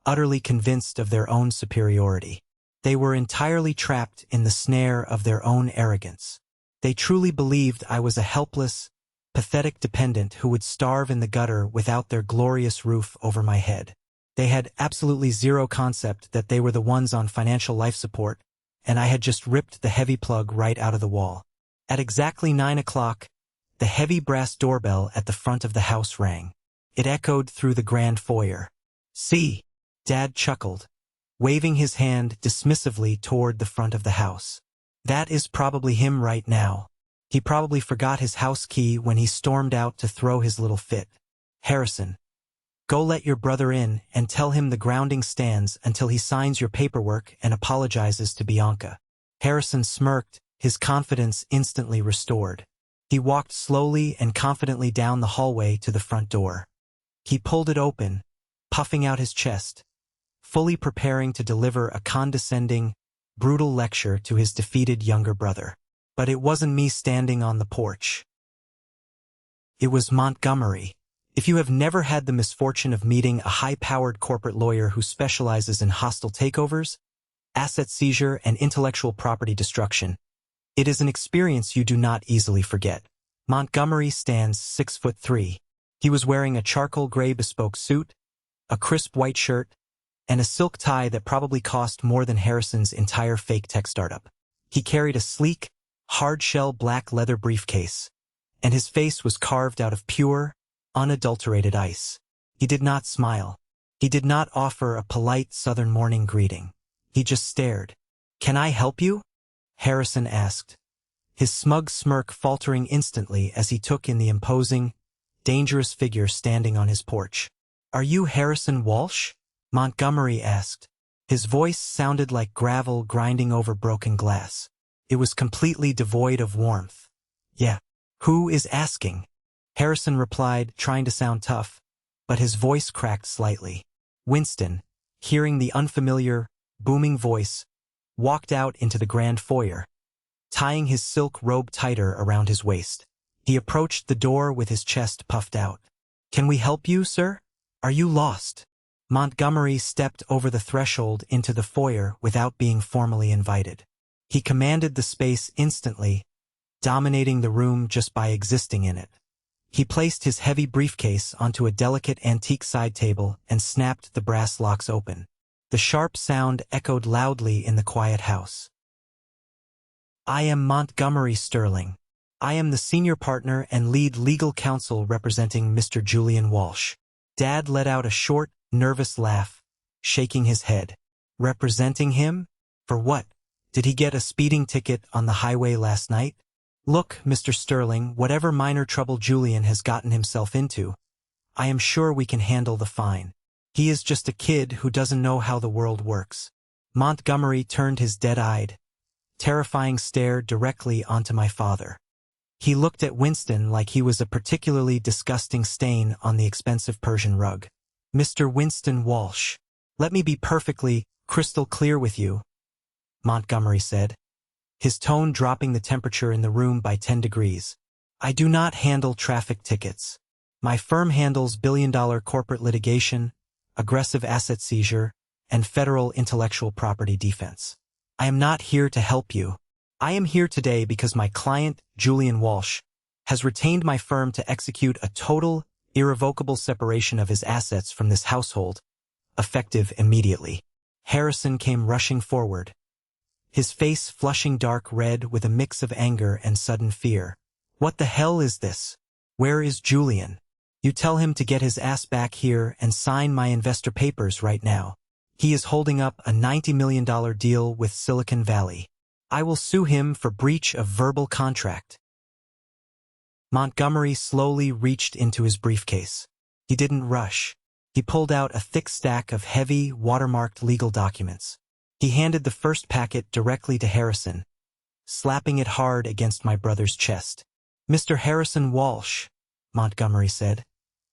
utterly convinced of their own superiority. They were entirely trapped in the snare of their own arrogance. They truly believed I was a helpless, pathetic dependent who would starve in the gutter without their glorious roof over my head. They had absolutely zero concept that they were the ones on financial life support, and I had just ripped the heavy plug right out of the wall. At exactly 9 o'clock, the heavy brass doorbell at the front of the house rang. It echoed through the grand foyer. "See," Dad chuckled, waving his hand dismissively toward the front of the house. "That is probably him right now. He probably forgot his house key when he stormed out to throw his little fit. Harrison, go let your brother in and tell him the grounding stands until he signs your paperwork and apologizes to Bianca." Harrison smirked, his confidence instantly restored. He walked slowly and confidently down the hallway to the front door. He pulled it open, puffing out his chest, fully preparing to deliver a condescending, brutal lecture to his defeated younger brother. But it wasn't me standing on the porch. It was Montgomery. If you have never had the misfortune of meeting a high-powered corporate lawyer who specializes in hostile takeovers, asset seizure, and intellectual property destruction, it is an experience you do not easily forget. Montgomery stands 6'3". He was wearing a charcoal gray bespoke suit, a crisp white shirt, and a silk tie that probably cost more than Harrison's entire fake tech startup. He carried a sleek, hard-shell black leather briefcase, and his face was carved out of pure, unadulterated ice. He did not smile. He did not offer a polite Southern morning greeting. He just stared. "Can I help you?" Harrison asked, his smug smirk faltering instantly as he took in the imposing, dangerous figure standing on his porch. "Are you Harrison Walsh?" Montgomery asked. His voice sounded like gravel grinding over broken glass. It was completely devoid of warmth. "Yeah. Who is asking?" Harrison replied, trying to sound tough, but his voice cracked slightly. Winston, hearing the unfamiliar, booming voice, walked out into the grand foyer, tying his silk robe tighter around his waist. He approached the door with his chest puffed out. "Can we help you, sir? Are you lost?" Montgomery stepped over the threshold into the foyer without being formally invited. He commanded the space instantly, dominating the room just by existing in it. He placed his heavy briefcase onto a delicate antique side table and snapped the brass locks open. The sharp sound echoed loudly in the quiet house. "I am Montgomery Sterling. I am the senior partner and lead legal counsel representing Mr. Julian Walsh." Dad let out a short, nervous laugh, shaking his head. "Representing him? For what? Did he get a speeding ticket on the highway last night?" "Look, Mr. Sterling, whatever minor trouble Julian has gotten himself into, I am sure we can handle the fine. He is just a kid who doesn't know how the world works." Montgomery turned his dead-eyed, terrifying stare directly onto my father. He looked at Winston like he was a particularly disgusting stain on the expensive Persian rug. "Mr. Winston Walsh, let me be perfectly, crystal clear with you," Montgomery said, his tone dropping the temperature in the room by 10 degrees. "I do not handle traffic tickets. My firm handles billion-dollar corporate litigation, aggressive asset seizure, and federal intellectual property defense. I am not here to help you. I am here today because my client, Julian Walsh, has retained my firm to execute a total, irrevocable separation of his assets from this household, effective immediately." Harrison came rushing forward, his face flushing dark red with a mix of anger and sudden fear. "What the hell is this? Where is Julian? You tell him to get his ass back here and sign my investor papers right now. He is holding up a $90 million deal with Silicon Valley. I will sue him for breach of verbal contract. Montgomery slowly reached into his briefcase. He didn't rush. He pulled out a thick stack of heavy, watermarked legal documents. He handed the first packet directly to Harrison, slapping it hard against my brother's chest. Mr. Harrison Walsh, Montgomery said,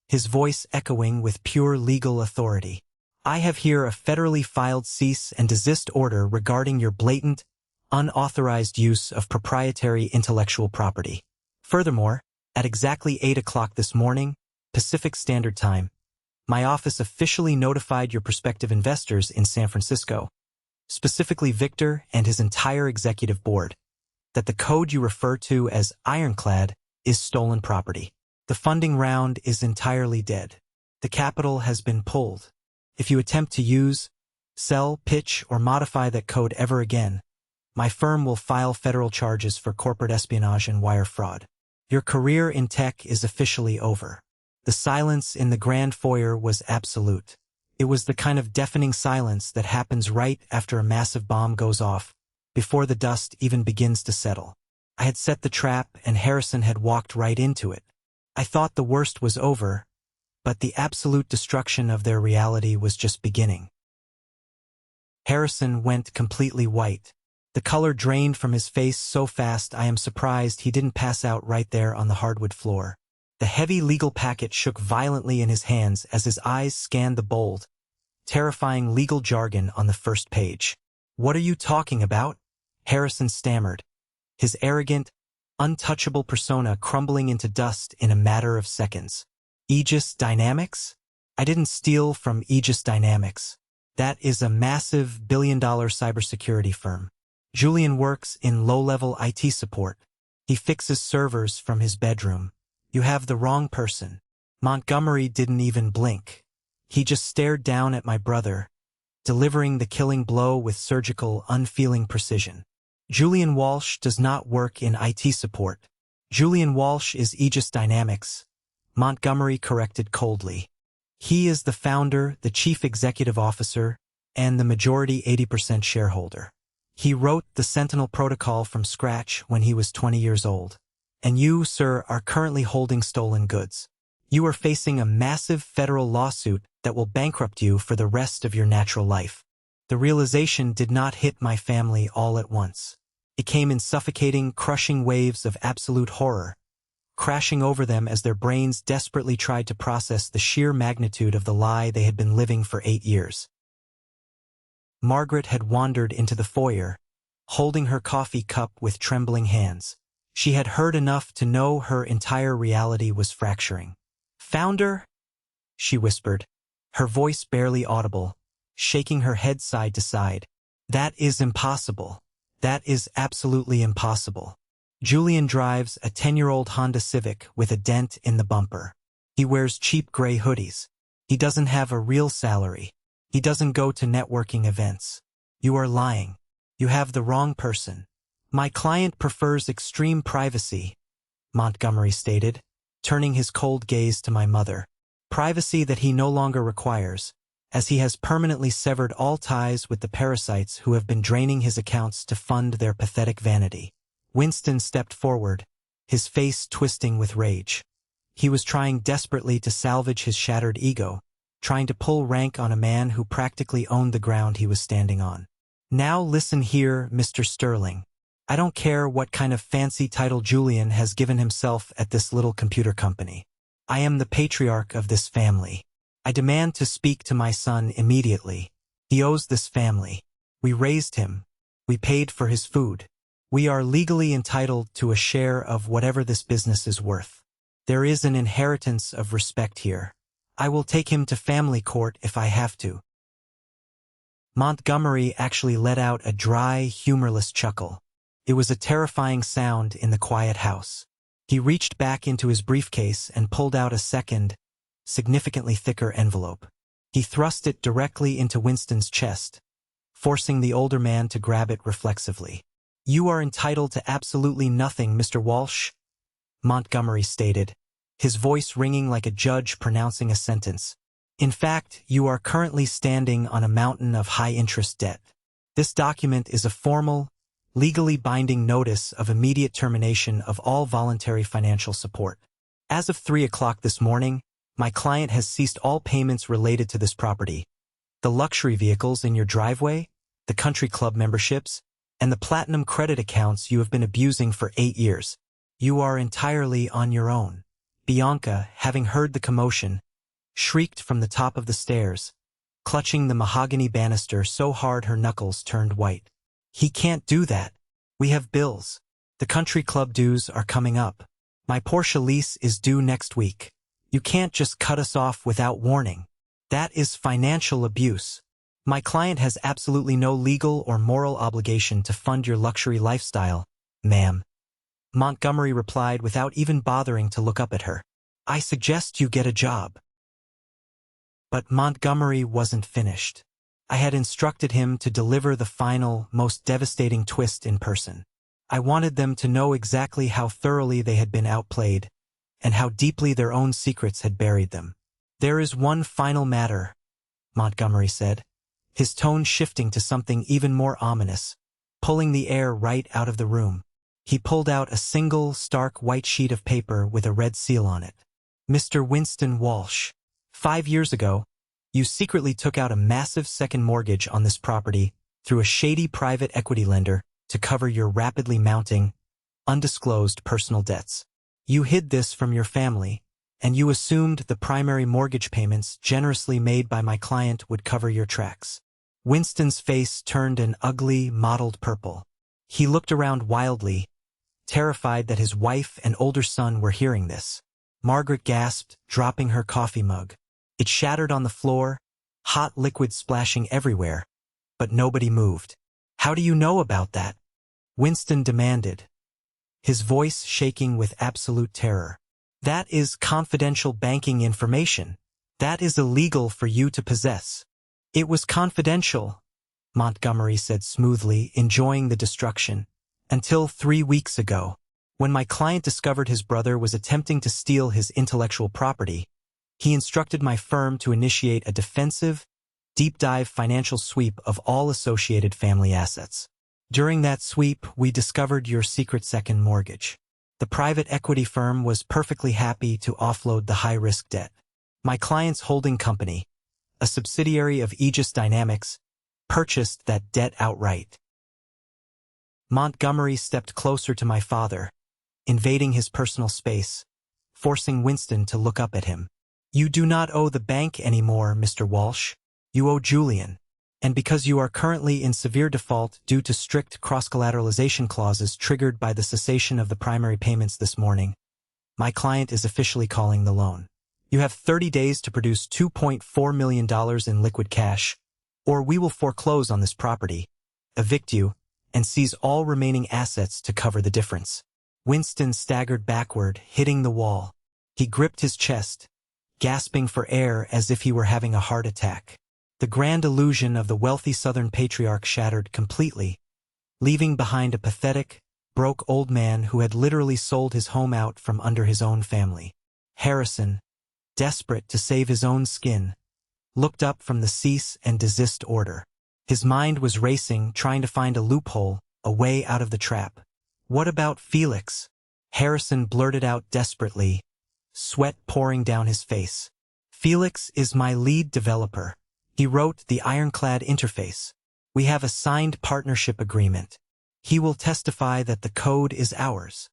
his voice echoing with pure legal authority. I have here a federally filed cease and desist order regarding your blatant, unauthorized use of proprietary intellectual property. Furthermore, at exactly 8 o'clock this morning, Pacific Standard Time, my office officially notified your prospective investors in San Francisco, specifically Victor and his entire executive board, that the code you refer to as ironclad is stolen property. The funding round is entirely dead. The capital has been pulled. If you attempt to use, sell, pitch, or modify that code ever again, my firm will file federal charges for corporate espionage and wire fraud. Your career in tech is officially over. The silence in the grand foyer was absolute. It was the kind of deafening silence that happens right after a massive bomb goes off, before the dust even begins to settle. I had set the trap and Harrison had walked right into it. I thought the worst was over, but the absolute destruction of their reality was just beginning. Harrison went completely white. The color drained from his face so fast I am surprised he didn't pass out right there on the hardwood floor. The heavy legal packet shook violently in his hands as his eyes scanned the bold, terrifying legal jargon on the first page. What are you talking about? Harrison stammered, his arrogant, untouchable persona crumbling into dust in a matter of seconds. Aegis Dynamics? I didn't steal from Aegis Dynamics. That is a massive billion-dollar cybersecurity firm. Julian works in low-level IT support. He fixes servers from his bedroom. You have the wrong person. Montgomery didn't even blink. He just stared down at my brother, delivering the killing blow with surgical, unfeeling precision. Julian Walsh does not work in IT support. Julian Walsh is Aegis Dynamics, Montgomery corrected coldly. He is the founder, the chief executive officer, and the majority 80% shareholder. He wrote the Sentinel Protocol from scratch when he was 20 years old. And you, sir, are currently holding stolen goods. You are facing a massive federal lawsuit that will bankrupt you for the rest of your natural life. The realization did not hit my family all at once. It came in suffocating, crushing waves of absolute horror, crashing over them as their brains desperately tried to process the sheer magnitude of the lie they had been living for 8 years. Margaret had wandered into the foyer, holding her coffee cup with trembling hands. She had heard enough to know her entire reality was fracturing. "Founder?" she whispered, her voice barely audible, shaking her head side to side. "That is impossible. That is absolutely impossible." Julian drives a 10-year-old Honda Civic with a dent in the bumper. He wears cheap gray hoodies. He doesn't have a real salary. He doesn't go to networking events. You are lying. You have the wrong person. My client prefers extreme privacy, Montgomery stated, turning his cold gaze to my mother. Privacy that he no longer requires, as he has permanently severed all ties with the parasites who have been draining his accounts to fund their pathetic vanity. Winston stepped forward, his face twisting with rage. He was trying desperately to salvage his shattered ego, trying to pull rank on a man who practically owned the ground he was standing on. "Now listen here, Mr. Sterling. I don't care what kind of fancy title Julian has given himself at this little computer company. I am the patriarch of this family. I demand to speak to my son immediately. He owes this family. We raised him. We paid for his food. We are legally entitled to a share of whatever this business is worth. There is an inheritance of respect here. I will take him to family court if I have to." Montgomery actually let out a dry, humorless chuckle. It was a terrifying sound in the quiet house. He reached back into his briefcase and pulled out a second, significantly thicker envelope. He thrust it directly into Winston's chest, forcing the older man to grab it reflexively. "You are entitled to absolutely nothing, Mr. Walsh," Montgomery stated, his voice ringing like a judge pronouncing a sentence. In fact, you are currently standing on a mountain of high-interest debt. This document is a formal, legally binding notice of immediate termination of all voluntary financial support. As of 3 o'clock this morning, my client has ceased all payments related to this property. The luxury vehicles in your driveway, the country club memberships, and the platinum credit accounts you have been abusing for 8 years. You are entirely on your own. Bianca, having heard the commotion, shrieked from the top of the stairs, clutching the mahogany banister so hard her knuckles turned white. He can't do that. We have bills. The country club dues are coming up. My Porsche lease is due next week. You can't just cut us off without warning. That is financial abuse. My client has absolutely no legal or moral obligation to fund your luxury lifestyle, ma'am. Montgomery replied without even bothering to look up at her. I suggest you get a job. But Montgomery wasn't finished. I had instructed him to deliver the final, most devastating twist in person. I wanted them to know exactly how thoroughly they had been outplayed, and how deeply their own secrets had buried them. There is one final matter, Montgomery said, his tone shifting to something even more ominous, pulling the air right out of the room. He pulled out a single, stark white sheet of paper with a red seal on it. Mr. Winston Walsh, 5 years ago, you secretly took out a massive second mortgage on this property through a shady private equity lender to cover your rapidly mounting, undisclosed personal debts. You hid this from your family, and you assumed the primary mortgage payments generously made by my client would cover your tracks. Winston's face turned an ugly, mottled purple. He looked around wildly, terrified that his wife and older son were hearing this. Margaret gasped, dropping her coffee mug. It shattered on the floor, hot liquid splashing everywhere, but nobody moved. How do you know about that? Winston demanded, his voice shaking with absolute terror. That is confidential banking information. That is illegal for you to possess. It was confidential, Montgomery said smoothly, enjoying the destruction, until 3 weeks ago, when my client discovered his brother was attempting to steal his intellectual property. He instructed my firm to initiate a defensive, deep-dive financial sweep of all associated family assets. During that sweep, we discovered your secret second mortgage. The private equity firm was perfectly happy to offload the high-risk debt. My client's holding company, a subsidiary of Aegis Dynamics, purchased that debt outright. Montgomery stepped closer to my father, invading his personal space, forcing Winston to look up at him. You do not owe the bank anymore, Mr. Walsh. You owe Julian. And because you are currently in severe default due to strict cross-collateralization clauses triggered by the cessation of the primary payments this morning, my client is officially calling the loan. You have 30 days to produce $2.4 million in liquid cash, or we will foreclose on this property, evict you, and seize all remaining assets to cover the difference. Winston staggered backward, hitting the wall. He gripped his chest, gasping for air as if he were having a heart attack. The grand illusion of the wealthy Southern patriarch shattered completely, leaving behind a pathetic, broke old man who had literally sold his home out from under his own family. Harrison, desperate to save his own skin, looked up from the cease and desist order. His mind was racing, trying to find a loophole, a way out of the trap. What about Felix? Harrison blurted out desperately, sweat pouring down his face. Felix is my lead developer. He wrote the ironclad interface. We have a signed partnership agreement. He will testify that the code is ours.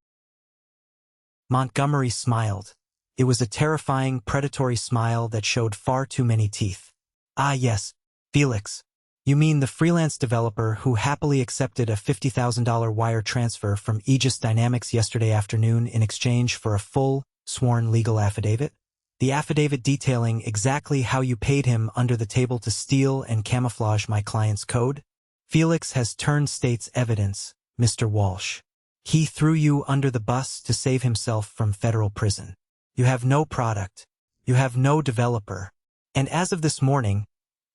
Montgomery smiled. It was a terrifying, predatory smile that showed far too many teeth. Ah yes, Felix. You mean the freelance developer who happily accepted a $50,000 wire transfer from Aegis Dynamics yesterday afternoon in exchange for a full, sworn legal affidavit? The affidavit detailing exactly how you paid him under the table to steal and camouflage my client's code? Felix has turned state's evidence, Mr. Walsh. He threw you under the bus to save himself from federal prison. You have no product. You have no developer. And as of this morning,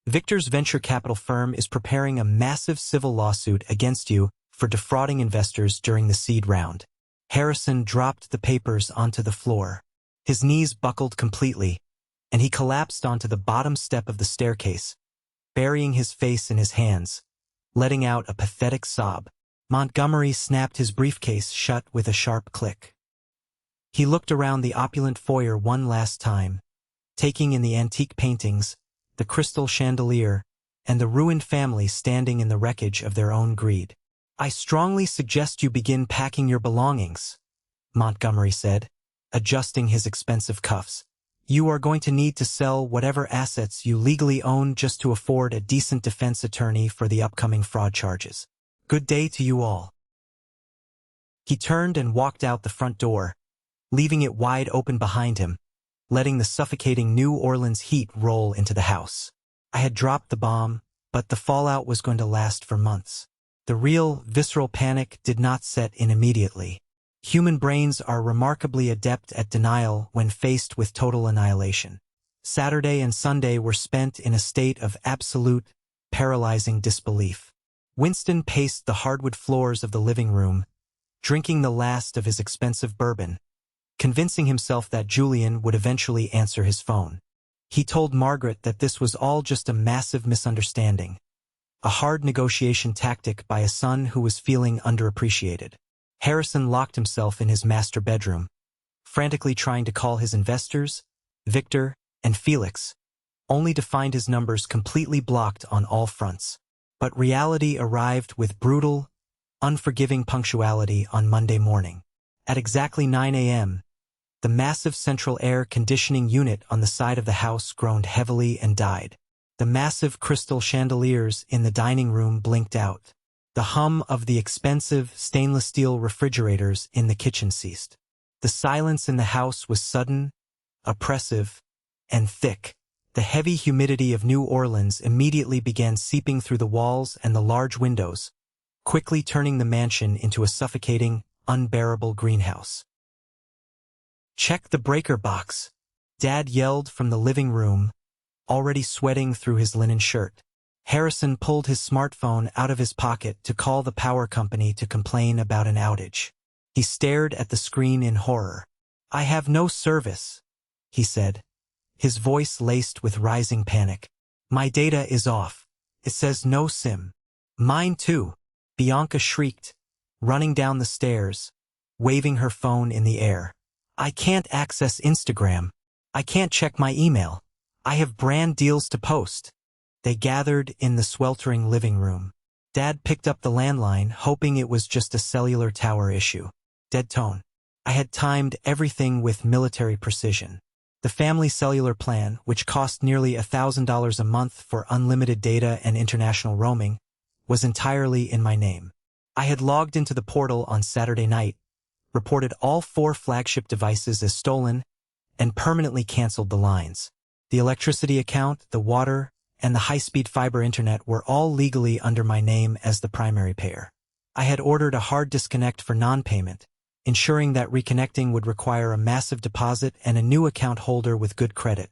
Victor's venture capital firm is preparing a massive civil lawsuit against you for defrauding investors during the seed round. Harrison dropped the papers onto the floor. His knees buckled completely, and he collapsed onto the bottom step of the staircase, burying his face in his hands, letting out a pathetic sob. Montgomery snapped his briefcase shut with a sharp click. He looked around the opulent foyer one last time, taking in the antique paintings, the crystal chandelier, and the ruined family standing in the wreckage of their own greed. "I strongly suggest you begin packing your belongings," Montgomery said, adjusting his expensive cuffs. "You are going to need to sell whatever assets you legally own just to afford a decent defense attorney for the upcoming fraud charges. Good day to you all." He turned and walked out the front door, leaving it wide open behind him, letting the suffocating New Orleans heat roll into the house. I had dropped the bomb, but the fallout was going to last for months. The real, visceral panic did not set in immediately. Human brains are remarkably adept at denial when faced with total annihilation. Saturday and Sunday were spent in a state of absolute, paralyzing disbelief. Winston paced the hardwood floors of the living room, drinking the last of his expensive bourbon, convincing himself that Julian would eventually answer his phone. He told Margaret that this was all just a massive misunderstanding, a hard negotiation tactic by a son who was feeling underappreciated. Harrison locked himself in his master bedroom, frantically trying to call his investors, Victor, and Felix, only to find his numbers completely blocked on all fronts. But reality arrived with brutal, unforgiving punctuality on Monday morning. At exactly 9 a.m., the massive central air conditioning unit on the side of the house groaned heavily and died. The massive crystal chandeliers in the dining room blinked out. The hum of the expensive stainless steel refrigerators in the kitchen ceased. The silence in the house was sudden, oppressive, and thick. The heavy humidity of New Orleans immediately began seeping through the walls and the large windows, quickly turning the mansion into a suffocating, unbearable greenhouse. "Check the breaker box," Dad yelled from the living room, already sweating through his linen shirt. Harrison pulled his smartphone out of his pocket to call the power company to complain about an outage. He stared at the screen in horror. "I have no service," he said, his voice laced with rising panic. "My data is off. It says no SIM." "Mine too," Bianca shrieked, running down the stairs, waving her phone in the air. "I can't access Instagram. I can't check my email. I have brand deals to post." They gathered in the sweltering living room. Dad picked up the landline, hoping it was just a cellular tower issue. Dead tone. I had timed everything with military precision. The family cellular plan, which cost nearly $1,000 a month for unlimited data and international roaming, was entirely in my name. I had logged into the portal on Saturday night, reported all 4 flagship devices as stolen, and permanently canceled the lines. The electricity account, the water, and the high-speed fiber internet were all legally under my name as the primary payer. I had ordered a hard disconnect for non-payment, ensuring that reconnecting would require a massive deposit and a new account holder with good credit,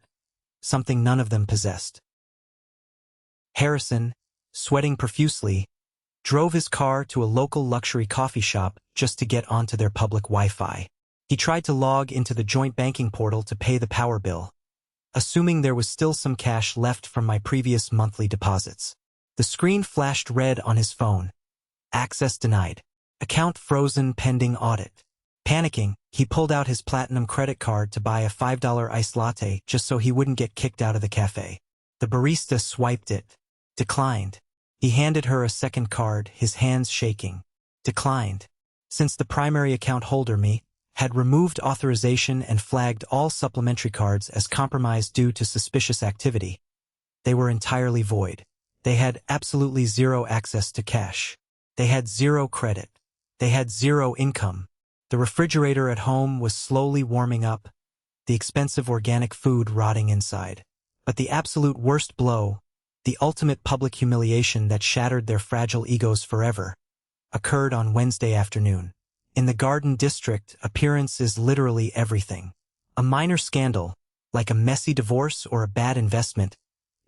something none of them possessed. Harrison, sweating profusely, drove his car to a local luxury coffee shop just to get onto their public Wi-Fi. He tried to log into the joint banking portal to pay the power bill, assuming there was still some cash left from my previous monthly deposits. The screen flashed red on his phone. Access denied. Account frozen pending audit. Panicking, he pulled out his platinum credit card to buy a $5 iced latte just so he wouldn't get kicked out of the cafe. The barista swiped it. Declined. He handed her a second card, his hands shaking. Declined. Since the primary account holder, me, had removed authorization and flagged all supplementary cards as compromised due to suspicious activity, they were entirely void. They had absolutely zero access to cash. They had zero credit. They had zero income. The refrigerator at home was slowly warming up, the expensive organic food rotting inside. But the absolute worst blow, the ultimate public humiliation that shattered their fragile egos forever, occurred on Wednesday afternoon. In the Garden District, appearance is literally everything. A minor scandal, like a messy divorce or a bad investment,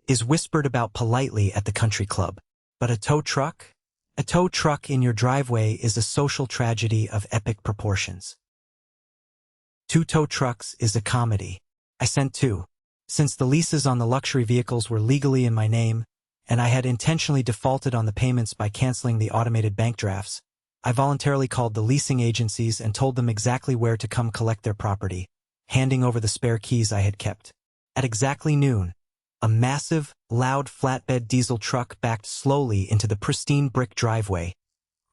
is whispered about politely at the country club. But a tow truck? A tow truck in your driveway is a social tragedy of epic proportions. 2 tow trucks is a comedy. I sent 2. Since the leases on the luxury vehicles were legally in my name, and I had intentionally defaulted on the payments by canceling the automated bank drafts, I voluntarily called the leasing agencies and told them exactly where to come collect their property, handing over the spare keys I had kept. At exactly noon, a massive, loud flatbed diesel truck backed slowly into the pristine brick driveway,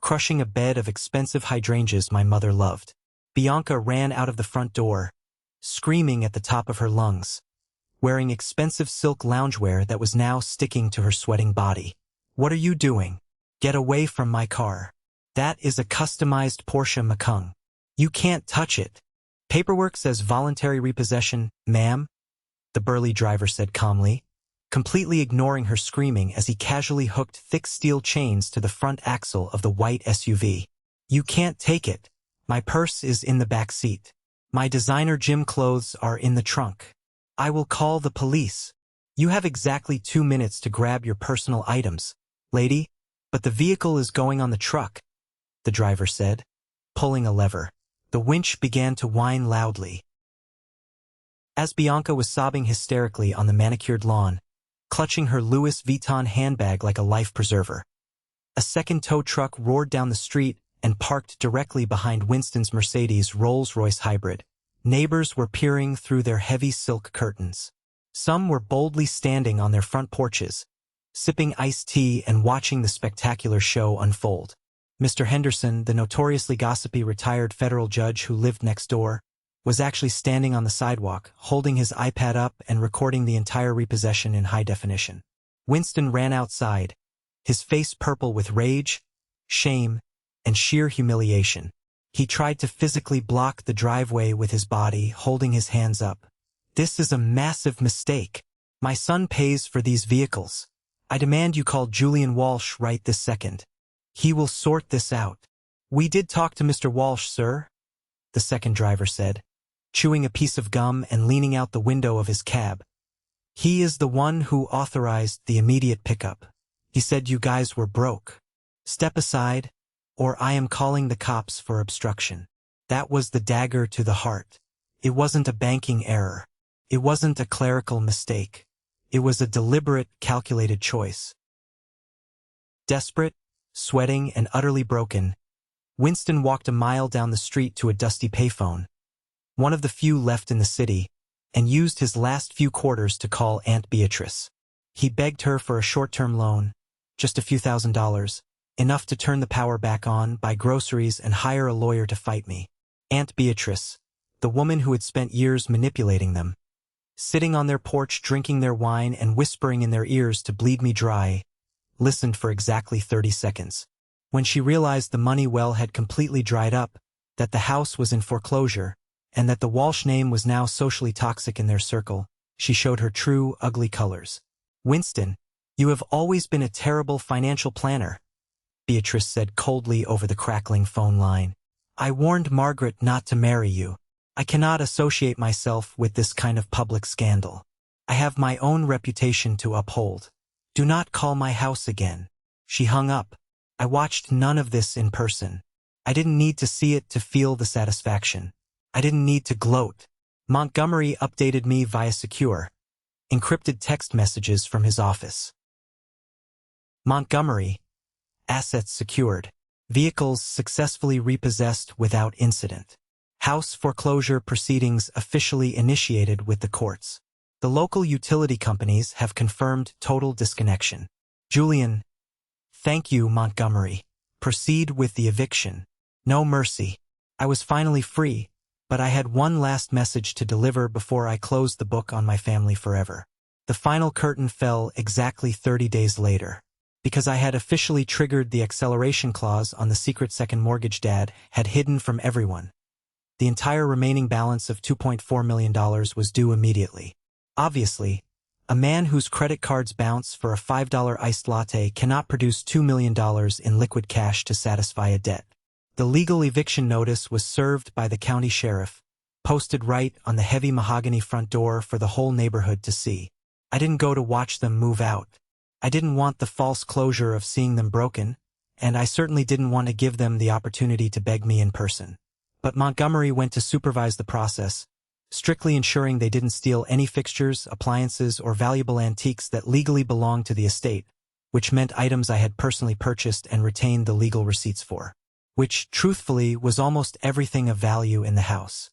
crushing a bed of expensive hydrangeas my mother loved. Bianca ran out of the front door, screaming at the top of her lungs, wearing expensive silk loungewear that was now sticking to her sweating body. "What are you doing? Get away from my car. That is a customized Porsche Macan. You can't touch it." "Paperwork says voluntary repossession, ma'am," the burly driver said calmly, completely ignoring her screaming as he casually hooked thick steel chains to the front axle of the white SUV. "You can't take it. My purse is in the back seat. My designer gym clothes are in the trunk. I will call the police. You have exactly 2 minutes to grab your personal items, lady, but the vehicle is going on the truck," the driver said, pulling a lever. The winch began to whine loudly. As Bianca was sobbing hysterically on the manicured lawn, clutching her Louis Vuitton handbag like a life preserver, a second tow truck roared down the street and parked directly behind Winston's Mercedes Rolls-Royce hybrid. Neighbors were peering through their heavy silk curtains. Some were boldly standing on their front porches, sipping iced tea and watching the spectacular show unfold. Mr. Henderson, the notoriously gossipy retired federal judge who lived next door, was actually standing on the sidewalk, holding his iPad up and recording the entire repossession in high definition. Winston ran outside, his face purple with rage, shame, and sheer humiliation. He tried to physically block the driveway with his body, holding his hands up. "This is a massive mistake. My son pays for these vehicles. I demand you call Julian Walsh right this second. He will sort this out." "We did talk to Mr. Walsh, sir," the second driver said, chewing a piece of gum and leaning out the window of his cab. "He is the one who authorized the immediate pickup. He said you guys were broke. Step aside, or I am calling the cops for obstruction." That was the dagger to the heart. It wasn't a banking error. It wasn't a clerical mistake. It was a deliberate, calculated choice. Desperate, sweating, and utterly broken, Winston walked a mile down the street to a dusty payphone, one of the few left in the city, and used his last few quarters to call Aunt Beatrice. He begged her for a short-term loan, just a few $1,000s, enough to turn the power back on, buy groceries, and hire a lawyer to fight me. Aunt Beatrice, the woman who had spent years manipulating them, sitting on their porch drinking their wine and whispering in their ears to bleed me dry, listened for exactly 30 seconds. When she realized the money well had completely dried up, that the house was in foreclosure, and that the Walsh name was now socially toxic in their circle, she showed her true, ugly colors. "Winston, you have always been a terrible financial planner," Beatrice said coldly over the crackling phone line. "I warned Margaret not to marry you. I cannot associate myself with this kind of public scandal. I have my own reputation to uphold. Do not call my house again." She hung up. I watched none of this in person. I didn't need to see it to feel the satisfaction. I didn't need to gloat. Montgomery updated me via secure, encrypted text messages from his office. Montgomery. Assets secured. Vehicles successfully repossessed without incident. House foreclosure proceedings officially initiated with the courts. The local utility companies have confirmed total disconnection. Julian. Thank you, Montgomery. Proceed with the eviction. No mercy. I was finally free, but I had one last message to deliver before I closed the book on my family forever. The final curtain fell exactly 30 days later. Because I had officially triggered the acceleration clause on the secret second mortgage Dad had hidden from everyone. The entire remaining balance of $2.4 million was due immediately. Obviously, a man whose credit cards bounce for a $5 iced latte cannot produce $2 million in liquid cash to satisfy a debt. The legal eviction notice was served by the county sheriff, posted right on the heavy mahogany front door for the whole neighborhood to see. I didn't go to watch them move out. I didn't want the false closure of seeing them broken, and I certainly didn't want to give them the opportunity to beg me in person. But Montgomery went to supervise the process, strictly ensuring they didn't steal any fixtures, appliances, or valuable antiques that legally belonged to the estate, which meant items I had personally purchased and retained the legal receipts for, which, truthfully, was almost everything of value in the house.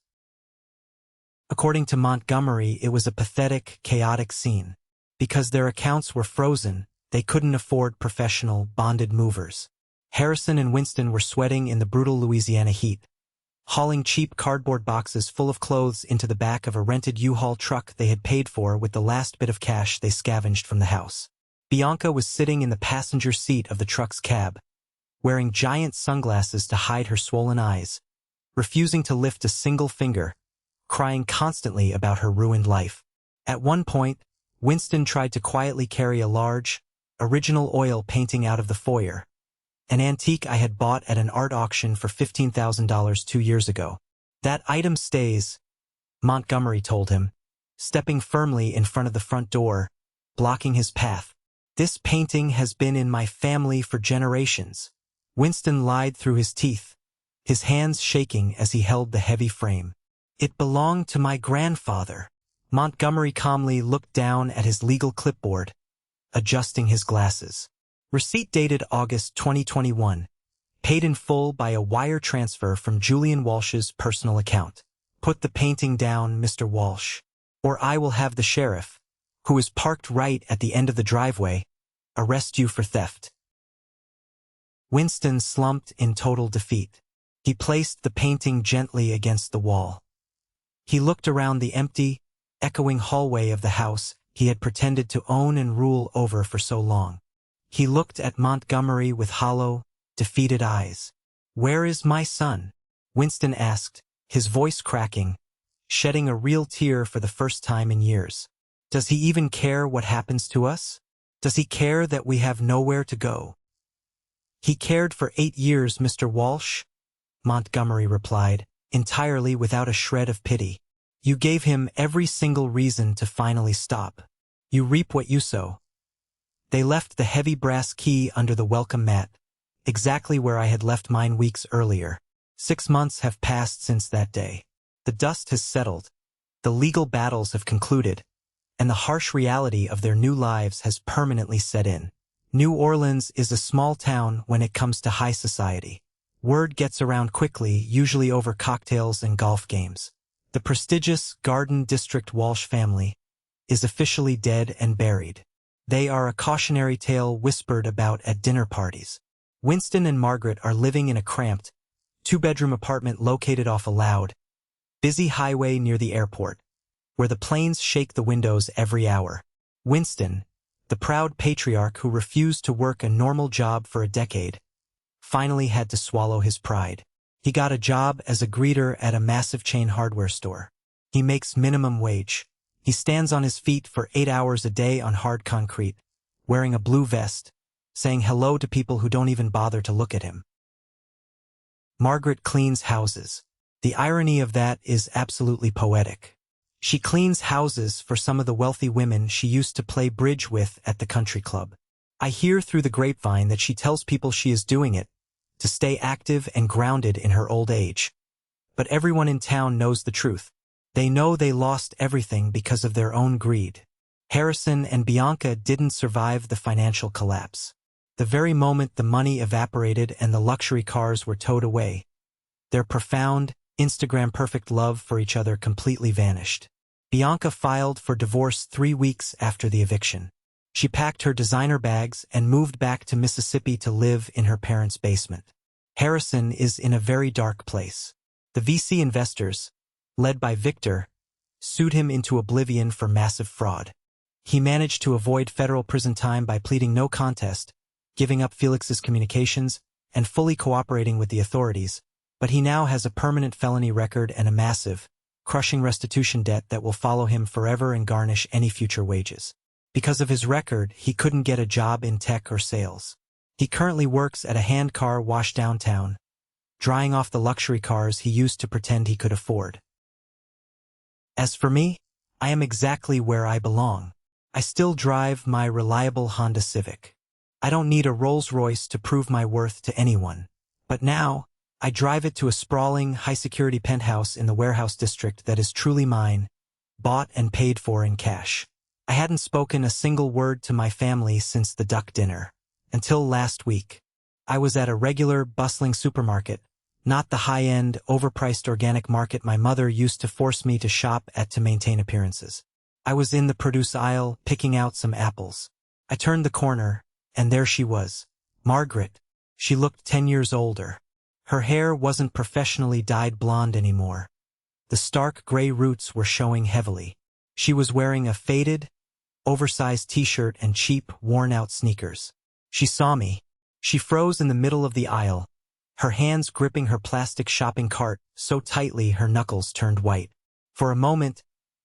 According to Montgomery, it was a pathetic, chaotic scene. Because their accounts were frozen, they couldn't afford professional, bonded movers. Harrison and Winston were sweating in the brutal Louisiana heat, hauling cheap cardboard boxes full of clothes into the back of a rented U-Haul truck they had paid for with the last bit of cash they scavenged from the house. Bianca was sitting in the passenger seat of the truck's cab, wearing giant sunglasses to hide her swollen eyes, refusing to lift a single finger, crying constantly about her ruined life. At one point, Winston tried to quietly carry a large, original oil painting out of the foyer, an antique I had bought at an art auction for $15,000 2 years ago. That item stays, Montgomery told him, stepping firmly in front of the front door, blocking his path. This painting has been in my family for generations. Winston lied through his teeth, his hands shaking as he held the heavy frame. It belonged to my grandfather. Montgomery calmly looked down at his legal clipboard, adjusting his glasses. Receipt dated August 2021. Paid in full by a wire transfer from Julian Walsh's personal account. Put the painting down, Mr. Walsh, or I will have the sheriff, who is parked right at the end of the driveway, arrest you for theft. Winston slumped in total defeat. He placed the painting gently against the wall. He looked around the empty, echoing hallway of the house he had pretended to own and rule over for so long. He looked at Montgomery with hollow, defeated eyes. "Where is my son?" Winston asked, his voice cracking, shedding a real tear for the first time in years. "Does he even care what happens to us? Does he care that we have nowhere to go?" "He cared for 8 years, Mr. Walsh," Montgomery replied, entirely without a shred of pity. "You gave him every single reason to finally stop. You reap what you sow." They left the heavy brass key under the welcome mat, exactly where I had left mine weeks earlier. 6 months have passed since that day. The dust has settled, the legal battles have concluded, and the harsh reality of their new lives has permanently set in. New Orleans is a small town when it comes to high society. Word gets around quickly, usually over cocktails and golf games. The prestigious Garden District Walsh family is officially dead and buried. They are a cautionary tale whispered about at dinner parties. Winston and Margaret are living in a cramped, 2-bedroom apartment located off a loud, busy highway near the airport, where the planes shake the windows every hour. Winston, the proud patriarch who refused to work a normal job for a decade, finally had to swallow his pride. He got a job as a greeter at a massive chain hardware store. He makes minimum wage. He stands on his feet for 8 hours a day on hard concrete, wearing a blue vest, saying hello to people who don't even bother to look at him. Margaret cleans houses. The irony of that is absolutely poetic. She cleans houses for some of the wealthy women she used to play bridge with at the country club. I hear through the grapevine that she tells people she is doing it to stay active and grounded in her old age. But everyone in town knows the truth. They know they lost everything because of their own greed. Harrison and Bianca didn't survive the financial collapse. The very moment the money evaporated and the luxury cars were towed away, their profound, Instagram-perfect love for each other completely vanished. Bianca filed for divorce 3 weeks after the eviction. She packed her designer bags and moved back to Mississippi to live in her parents' basement. Harrison is in a very dark place. The VC investors, led by Victor, sued him into oblivion for massive fraud. He managed to avoid federal prison time by pleading no contest, giving up Felix's communications, and fully cooperating with the authorities, but he now has a permanent felony record and a massive, crushing restitution debt that will follow him forever and garnish any future wages. Because of his record, he couldn't get a job in tech or sales. He currently works at a hand car wash downtown, drying off the luxury cars he used to pretend he could afford. As for me, I am exactly where I belong. I still drive my reliable Honda Civic. I don't need a Rolls-Royce to prove my worth to anyone. But now, I drive it to a sprawling, high-security penthouse in the warehouse district that is truly mine, bought and paid for in cash. I hadn't spoken a single word to my family since the duck dinner. Until last week. I was at a regular, bustling supermarket, not the high-end, overpriced organic market my mother used to force me to shop at to maintain appearances. I was in the produce aisle, picking out some apples. I turned the corner, and there she was. Margaret. She looked 10 years older. Her hair wasn't professionally dyed blonde anymore. The stark gray roots were showing heavily. She was wearing a faded, oversized t-shirt and cheap, worn-out sneakers. She saw me. She froze in the middle of the aisle, her hands gripping her plastic shopping cart so tightly her knuckles turned white. For a moment,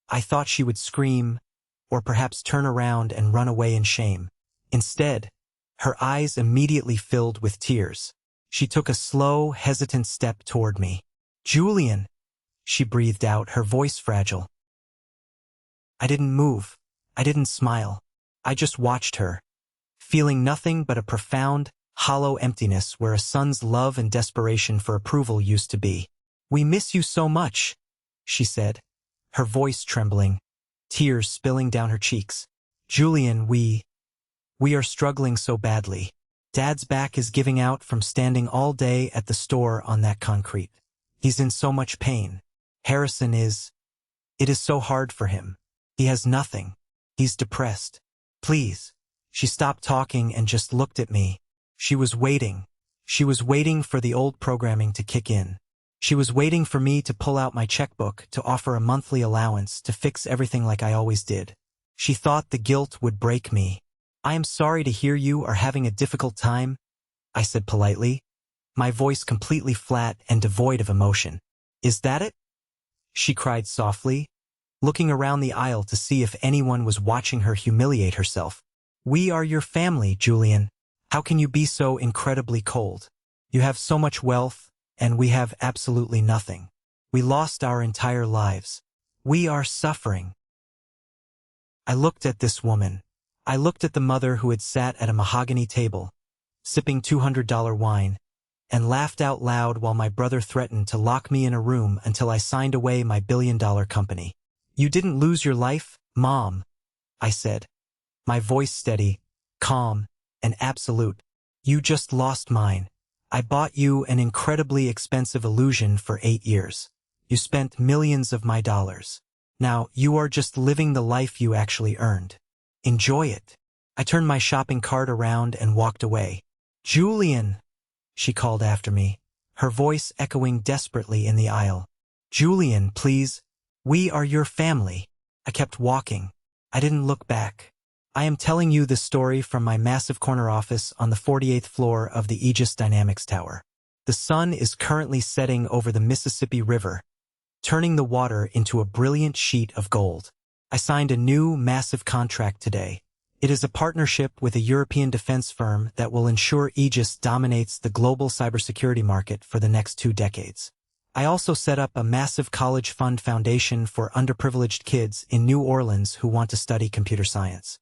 I thought she would scream, or perhaps turn around and run away in shame. Instead, her eyes immediately filled with tears. She took a slow, hesitant step toward me. "Julian," she breathed out, her voice fragile. I didn't move. I didn't smile. I just watched her, feeling nothing but a profound, hollow emptiness where a son's love and desperation for approval used to be. "We miss you so much," she said, her voice trembling, tears spilling down her cheeks. "Julian, we are struggling so badly. Dad's back is giving out from standing all day at the store on that concrete. He's in so much pain. Harrison is. It is so hard for him. He has nothing. He's depressed. Please." She stopped talking and just looked at me. She was waiting. She was waiting for the old programming to kick in. She was waiting for me to pull out my checkbook to offer a monthly allowance to fix everything like I always did. She thought the guilt would break me. "I am sorry to hear you are having a difficult time," I said politely, my voice completely flat and devoid of emotion. "Is that it?" she cried softly, looking around the aisle to see if anyone was watching her humiliate herself. "We are your family, Julian. How can you be so incredibly cold? You have so much wealth, and we have absolutely nothing. We lost our entire lives. We are suffering." I looked at this woman. I looked at the mother who had sat at a mahogany table, sipping $200 wine, and laughed out loud while my brother threatened to lock me in a room until I signed away my billion-dollar company. "You didn't lose your life, Mom," I said, my voice steady, calm, and absolute. "You just lost mine. I bought you an incredibly expensive illusion for 8 years. You spent millions of my dollars. Now you are just living the life you actually earned. Enjoy it." I turned my shopping cart around and walked away. "Julian," she called after me, her voice echoing desperately in the aisle. "Julian, please. We are your family." I kept walking. I didn't look back. I am telling you this story from my massive corner office on the 48th floor of the Aegis Dynamics Tower. The sun is currently setting over the Mississippi River, turning the water into a brilliant sheet of gold. I signed a new, massive contract today. It is a partnership with a European defense firm that will ensure Aegis dominates the global cybersecurity market for the next 2 decades. I also set up a massive college fund foundation for underprivileged kids in New Orleans who want to study computer science.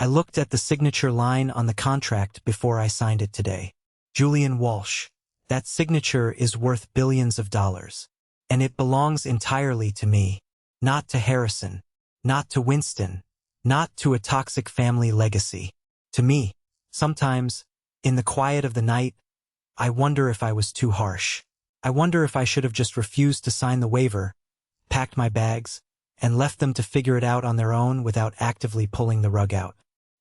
I looked at the signature line on the contract before I signed it today. Julian Walsh. That signature is worth billions of dollars. And it belongs entirely to me. Not to Harrison. Not to Winston. Not to a toxic family legacy. To me. Sometimes, in the quiet of the night, I wonder if I was too harsh. I wonder if I should have just refused to sign the waiver, packed my bags, and left them to figure it out on their own without actively pulling the rug out.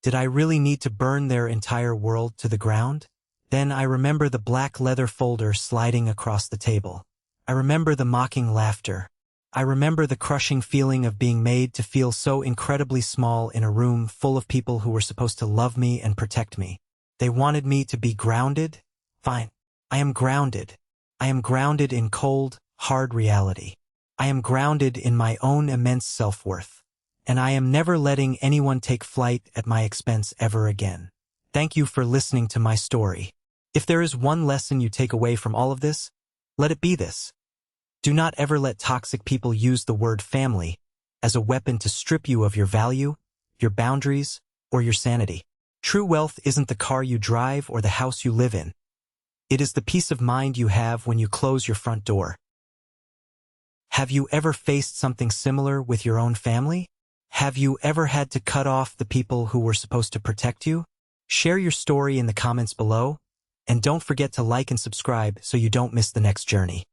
Did I really need to burn their entire world to the ground? Then I remember the black leather folder sliding across the table. I remember the mocking laughter. I remember the crushing feeling of being made to feel so incredibly small in a room full of people who were supposed to love me and protect me. They wanted me to be grounded? Fine. I am grounded. I am grounded in cold, hard reality. I am grounded in my own immense self-worth. And I am never letting anyone take flight at my expense ever again. Thank you for listening to my story. If there is one lesson you take away from all of this, let it be this. Do not ever let toxic people use the word family as a weapon to strip you of your value, your boundaries, or your sanity. True wealth isn't the car you drive or the house you live in. It is the peace of mind you have when you close your front door. Have you ever faced something similar with your own family? Have you ever had to cut off the people who were supposed to protect you? Share your story in the comments below, and don't forget to like and subscribe so you don't miss the next journey.